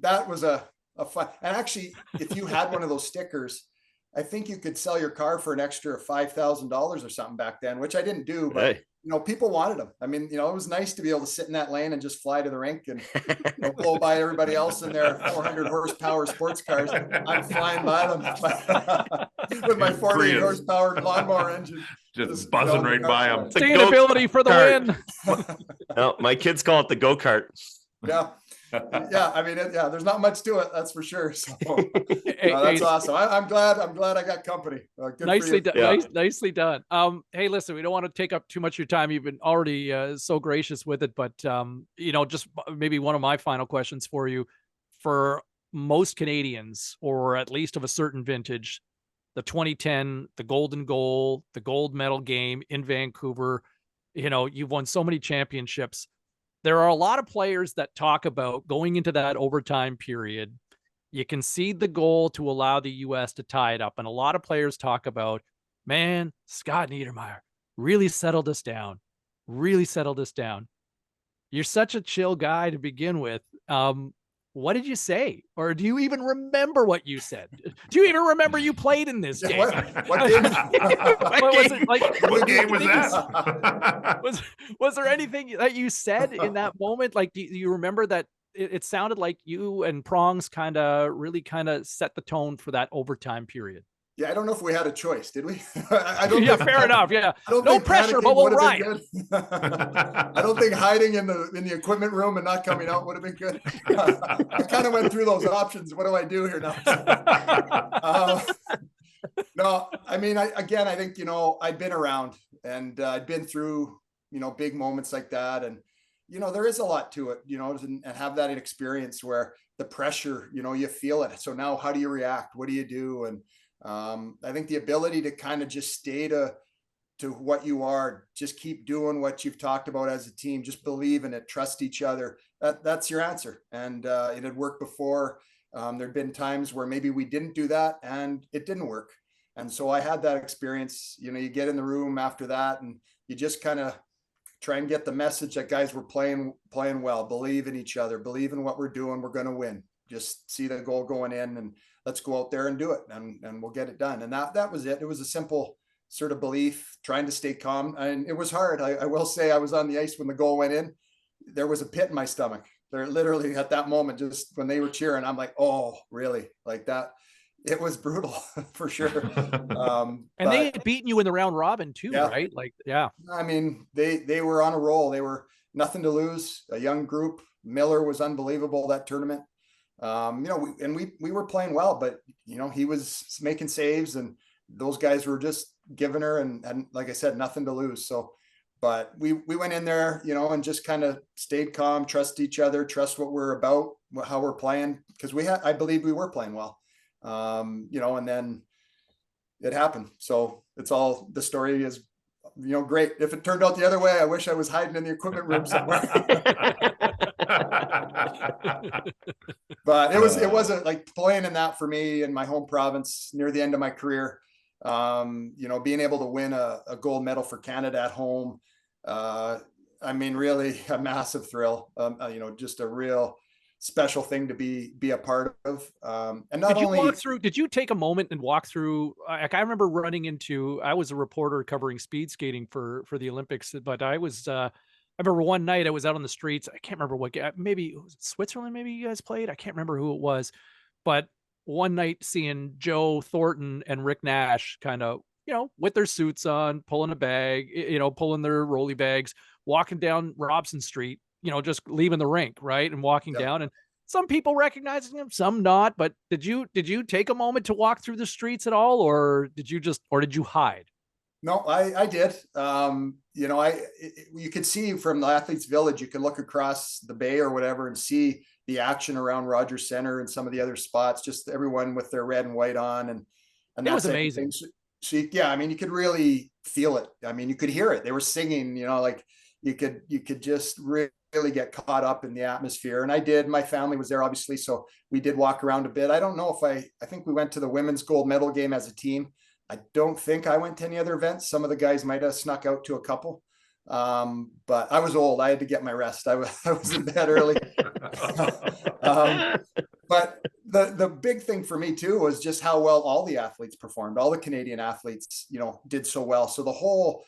That was a fun. And actually, if you had one of those stickers, I think you could sell your car for an extra $5,000 or something back then, which I didn't do, but Hey. People wanted them. I mean, it was nice to be able to sit in that lane and just fly to the rink and blow by everybody else in their 400 horsepower sports cars. I'm flying by them with my 40 horsepower lawnmower engine. Just buzzing right by them. Sustainability for the win. No, my kids call it the go-kart. Yeah. Yeah. I mean, there's not much to it. That's for sure. So Hey, that's awesome. I'm glad I got company. Good nicely for you. done. Nicely done. Hey, listen, we don't want to take up too much of your time. You've been already so gracious with it, but just maybe one of my final questions for you. For most Canadians, or at least of a certain vintage, the 2010, the golden goal, the gold medal game in Vancouver, you've won so many championships. There are a lot of players that talk about going into that overtime period. You concede the goal to allow the U.S. to tie it up. And a lot of players talk about, man, Scott Niedermayer really settled us down. You're such a chill guy to begin with. What did you say? Or do you even remember what you said? Do you even remember you played in this game? What game? Was it like, What game was that? was there anything that you said in that moment? Like, do you remember that it sounded like you and Prongs really set the tone for that overtime period? Yeah, I don't know if we had a choice, did we? I don't Yeah, think, fair enough. Yeah, don't no think pressure, panicking but we'll would have ride. been good. I don't think hiding in the equipment room and not coming out would have been good. I kind of went through those options. What do I do here now? No, I mean, I think I'd been around and I'd been through big moments like that, and there is a lot to it, and have that experience where the pressure, you feel it. So now, how do you react? What do you do? And I think the ability to kind of just stay to what you are, just keep doing what you've talked about as a team, just believe in it, trust each other. That's your answer. And it had worked before. There'd been times where maybe we didn't do that and it didn't work. And so I had that experience. You get in the room after that and you just kind of try and get the message that guys were playing well, believe in each other, believe in what we're doing. We're going to win. Just see the goal going in and let's go out there and do it, and we'll get it done. And that was it. It was a simple sort of belief, trying to stay calm. And it was hard. I will say I was on the ice when the goal went in. There was a pit in my stomach. There literally at that moment, just when they were cheering, I'm like, oh, really? Like that. It was brutal for sure. And they had beaten you in the round robin too, yeah. Right? Like, yeah. I mean, they were on a roll. They were nothing to lose. A young group. Miller was unbelievable that tournament. We were playing well, but he was making saves and those guys were just giving her and like I said, nothing to lose. So, but we went in there, and just kind of stayed calm, trust each other, trust what we're about, how we're playing. Cause I believe we were playing well, and then it happened. So the story is, great. If it turned out the other way, I wish I was hiding in the equipment room somewhere. But it wasn't like playing in that for me in my home province near the end of my career. Being able to win a gold medal for Canada at home. Really a massive thrill, just a real special thing to be a part of. And not only did you take a moment and walk through, like I remember running into, I was a reporter covering speed skating for the Olympics, but I remember one night I was out on the streets. I can't remember what, maybe it was Switzerland, maybe you guys played. I can't remember who it was, but one night seeing Joe Thornton and Rick Nash kind of, with their suits on, pulling a bag, pulling their rolly bags, walking down Robson Street, just leaving the rink, right? And walking down, and some people recognizing him, some not. But did you take a moment to walk through the streets at all, or did you hide? No, I did. You could see from the Athletes Village, you could look across the bay or whatever and see the action around Rogers Center and some of the other spots, just everyone with their red and white on. And that was amazing. So you could really feel it. You could hear it. They were singing, like you could just really get caught up in the atmosphere. And I did. My family was there, obviously. So we did walk around a bit. I don't know if I think we went to the women's gold medal game as a team. I don't think I went to any other events. Some of the guys might have snuck out to a couple. But I was old. I had to get my rest. I was in bed early. But the big thing for me too was just how well all the athletes performed. All the Canadian athletes, did so well. So the whole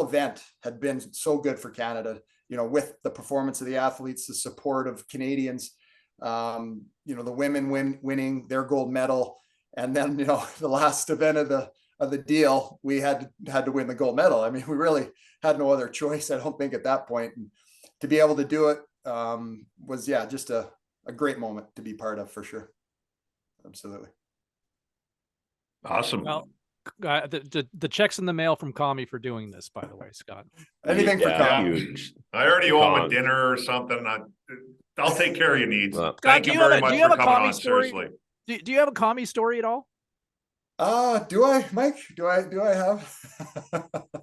event had been so good for Canada, with the performance of the athletes, the support of Canadians, the women winning their gold medal. And then, the last event of the deal, we had to win the gold medal. We really had no other choice, I don't think, at that point. And to be able to do it was, just a great moment to be part of, for sure. Absolutely. Awesome. Well, the check's in the mail from Commie for doing this, by the way, Scott. Anything for Commie. I already owe him a dinner or something. I'll take care of your needs. Thank you very much for coming on. Story? Seriously. Do you have a Commie story at all? Do I, Mike? Do I have?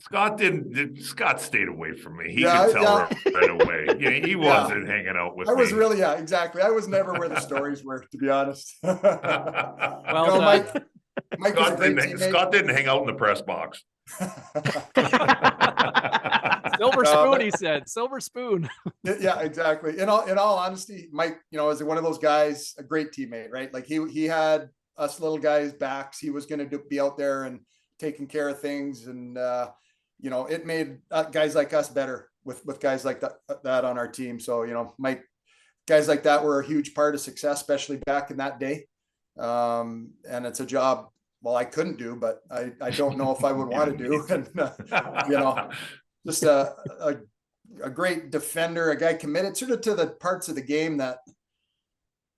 Scott stayed away from me. He could tell right away. He wasn't hanging out with me. I was really, exactly. I was never where the stories were, to be honest. Well, Mike Scott didn't hang out in the press box. Silver spoon, he said. Silver spoon. Yeah, exactly. In all honesty, Mike, is one of those guys, a great teammate, right? Like he had us little guys' backs. He was going to be out there and taking care of things, and it made guys like us better with guys like that on our team. So Mike, guys like that were a huge part of success, especially back in that day. And it's a job, I couldn't do, but I don't know if I would want to do. And just a great defender, a guy committed sort of to the parts of the game that,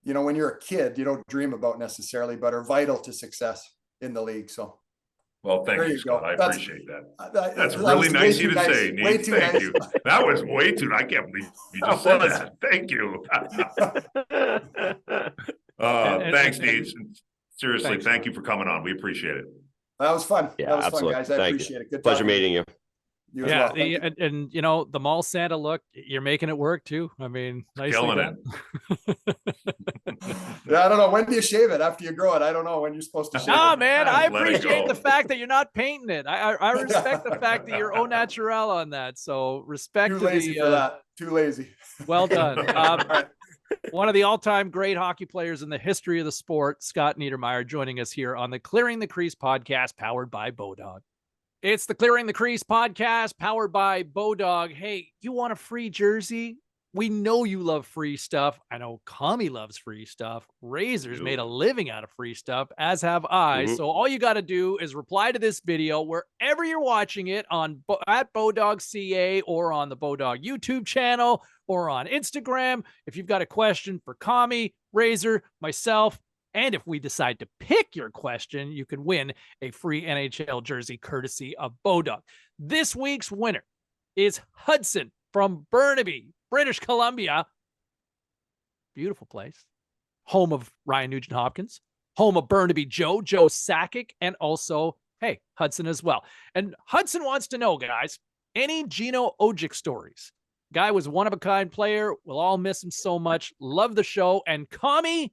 when you're a kid, you don't dream about necessarily, but are vital to success in the league. So, well, thank you, Scott. I appreciate that. That's really nice of you to say, Nate. Thank you. That was way too. I can't believe you just said that. Thank you. Thanks, Nate. Seriously, thank you for coming on. We appreciate it. That was fun. Yeah, that was absolutely. fun, guys. I appreciate it. Good pleasure meeting you. You as well. And the mall Santa look, you're making it work too. Nicely killing done. It. I don't know, when do you shave it? After you grow it? I don't know when you're supposed to shave it. Man, I appreciate the fact that you're not painting it. I respect the fact that you're au naturel on that. So respect. Too lazy for that. Too lazy. Well done. One of the all-time great hockey players in the history of the sport, Scott Niedermayer, joining us here on the Clearing the Crease podcast, powered by BODOG. It's the Clearing the Crease podcast, powered by BODOG. Hey, you want a free jersey? We know you love free stuff. I know Commie loves free stuff. Razor's made a living out of free stuff, as have I. So all you got to do is reply to this video wherever you're watching it at BODOG.CA or on the BODOG YouTube channel or on Instagram. If you've got a question for Commie, Razor, myself, and if we decide to pick your question, you can win a free NHL jersey courtesy of BODOG. This week's winner is Hudson from Burnaby, British Columbia. Beautiful place. Home of Ryan Nugent-Hopkins. Home of Burnaby Joe Sakic, and also, hey, Hudson as well. And Hudson wants to know, guys, any Gino Ojic stories? Guy was one of a kind player. We'll all miss him so much. Love the show. And Commie,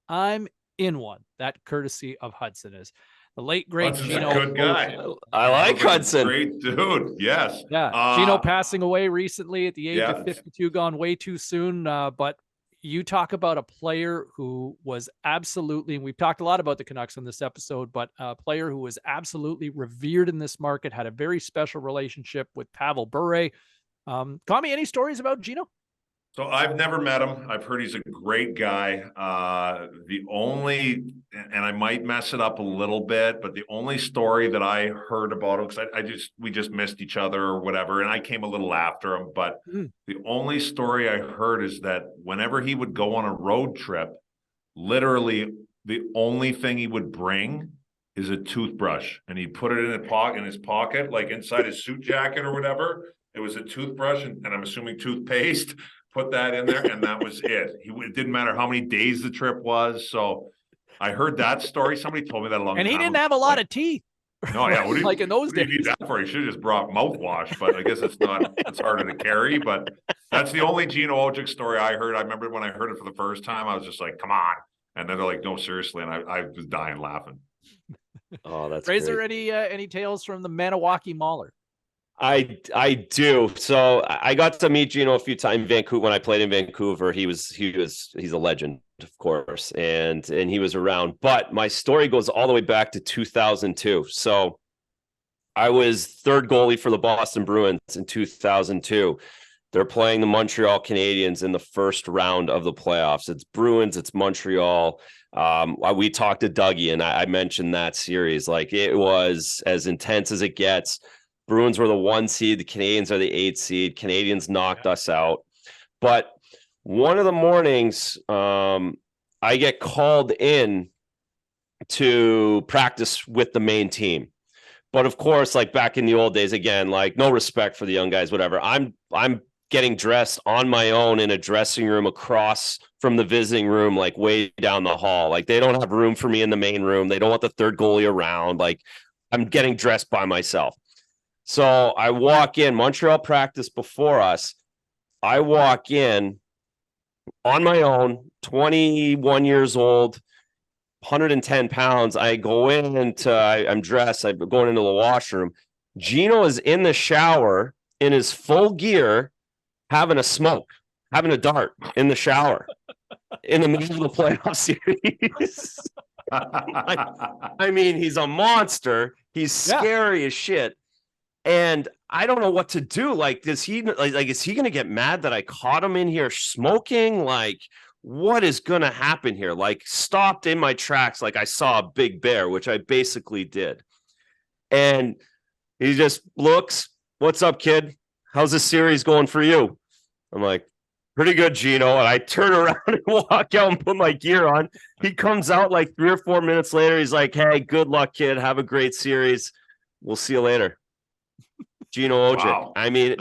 I'm in one. That courtesy of Hudson is the late great Hudson's Gino. a good guy. I like Sounds like a Hudson. Great dude. Yes. Yeah. Gino passing away recently at the age yeah. of 52, gone way too soon. But you talk about a player who was absolutely, and we've talked a lot about the Canucks on this episode, but a player who was absolutely revered in this market, had a very special relationship with Pavel Bure. Commie, any stories about Gino? So I've never met him. I've heard he's a great guy. The only, and I might mess it up a little bit, but the only story that I heard about him, because we just missed each other or whatever, and I came a little after him. But the only story I heard is that whenever he would go on a road trip, literally the only thing he would bring is a toothbrush, and he put it in his pocket, like inside his suit jacket or whatever. It was a toothbrush, and I'm assuming toothpaste. Put that in there, and that was it. It didn't matter how many days the trip was. So I heard that story. Somebody told me that a long time ago. And he didn't have a lot of teeth. No, yeah. What Like in those days. What do you need that for? He should have just brought mouthwash, but I guess it's harder to carry. But that's the only Gino Ojic story I heard. I remember when I heard it for the first time, I was just like, come on. And then they're like, no, seriously. And I was dying laughing. Oh, that's Is there great. any tales from the Maniwaki Mauler? I do. So I got to meet Gino a few times in Vancouver when I played in Vancouver. He's a legend, of course, and he was around. But my story goes all the way back to 2002. So I was third goalie for the Boston Bruins in 2002. They're playing the Montreal Canadiens in the first round of the playoffs. It's Bruins, it's Montreal. We talked to Dougie, and I mentioned that series. Like, it was as intense as it gets. Bruins were the 1 seed. The Canadians are the 8 seed. Canadians knocked us out. But one of the mornings, I get called in to practice with the main team. But of course, like back in the old days, again, like no respect for the young guys, whatever. I'm getting dressed on my own in a dressing room across from the visiting room, like way down the hall. Like, they don't have room for me in the main room. They don't want the third goalie around. Like, I'm getting dressed by myself. So I walk in, Montreal practice before us. I walk in on my own, 21 years old, 110 pounds. I go I'm dressed. I'm going into the washroom. Gino is in the shower in his full gear, having a smoke, having a dart in the shower in the middle of the playoff series. I mean, he's a monster. He's scary as shit. And I don't know what to do. Like, is he going to get mad that I caught him in here smoking? Like, what is going to happen here? Like, stopped in my tracks. Like, I saw a big bear, which I basically did. And he just looks, "What's up, kid? How's the series going for you?" I'm like, "Pretty good, Gino." And I turn around and walk out and put my gear on. He comes out like 3 or 4 minutes later. He's like, "Hey, good luck, kid. Have a great series. We'll see you later." Gino Ojic. Wow. I mean, it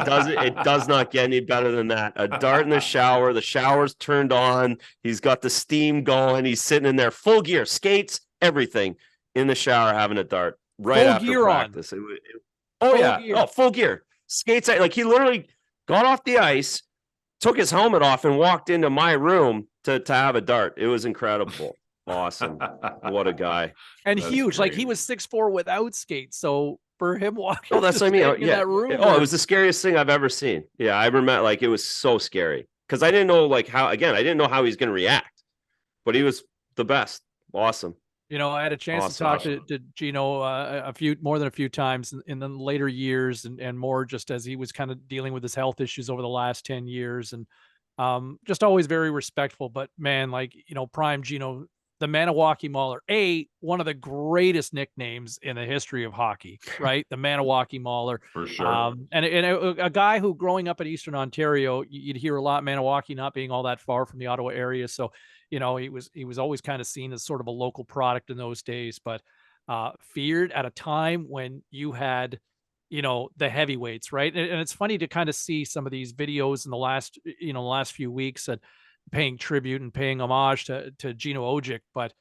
does not get any better than that. A dart in the shower. The shower's turned on. He's got the steam going. He's sitting in there, full gear, skates, everything, in the shower having a dart right full after gear practice. Full gear. Oh, full gear. Skates. Like, he literally got off the ice, took his helmet off, and walked into my room to have a dart. It was incredible. Awesome. What a guy. And that's huge. Great. Like, he was 6'4" without skates. So for him walking, that's what I mean. Yeah. That room, it was the scariest thing I've ever seen. Yeah, I remember, like, it was so scary because I didn't know, like, I didn't know how he's going to react, but he was the best. Awesome. You know, I had a chance to talk to Gino more than a few times in the later years, and more just as he was kind of dealing with his health issues over the last 10 years, and just always very respectful. But man, like, you know, prime Gino, the Maniwaki Mauler, one of the greatest nicknames in the history of hockey, right? The Maniwaki Mauler. For sure. And a guy who, growing up in Eastern Ontario, you'd hear a lot, Maniwaki not being all that far from the Ottawa area. So, you know, he was always kind of seen as sort of a local product in those days, but feared at a time when you had, you know, the heavyweights, right? And it's funny to kind of see some of these videos in the last few weeks and paying tribute and paying homage to Gino Ojic. But,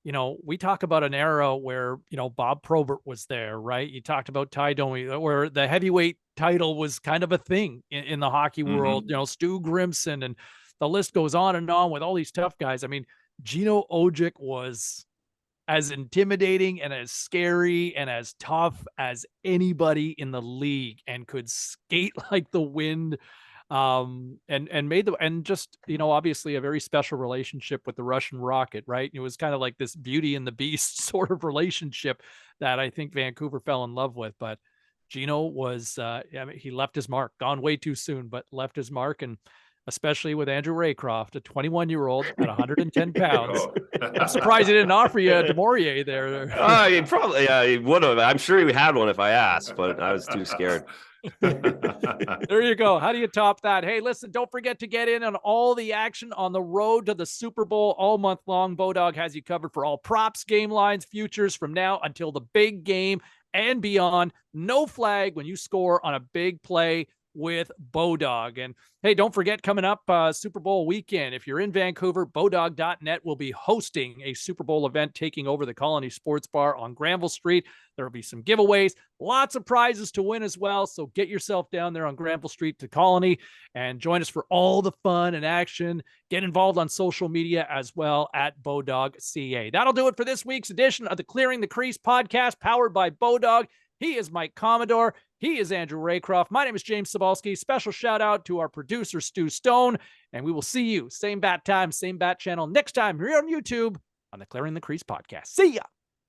you know, we talk about an era where, you know, Bob Probert was there, right? You talked about Ty Domi, where the heavyweight title was kind of a thing in the hockey world, you know, Stu Grimson, and the list goes on and on with all these tough guys. I mean, Gino Ojic was as intimidating and as scary and as tough as anybody in the league, and could skate like the wind. And made and just, you know, obviously a very special relationship with the Russian Rocket, right? It was kind of like this Beauty and the Beast sort of relationship that I think Vancouver fell in love with. But Gino was, I mean, he left his mark, gone way too soon, but left his mark. And especially with Andrew Raycroft, a 21-year-old at 110 pounds. I'm surprised he didn't offer you a Demorier there. He probably, he would have. I'm sure he had one if I asked, but I was too scared. There you go. How do you top that? Hey, listen, don't forget to get in on all the action on the road to the Super Bowl all month long. BODOG has you covered for all props, game lines, futures from now until the big game and beyond. No flag when you score on a big play with BODOG. And hey, don't forget, coming up Super Bowl weekend, if you're in Vancouver, BODOG.net will be hosting a Super Bowl event taking over the Colony Sports Bar on Granville Street. There will be some giveaways, lots of prizes to win as well. So get yourself down there on Granville Street to Colony and join us for all the fun and action. Get involved on social media as well at BODOG.ca. That'll do it for this week's edition of the Clearing the Crease podcast, powered by BODOG. He is Mike Commodore. He is Andrew Raycroft. My name is James Cybulski. Special shout out to our producer, Stu Stone. And we will see you same bat time, same bat channel next time here on YouTube on the Clearing the Crease podcast. See ya.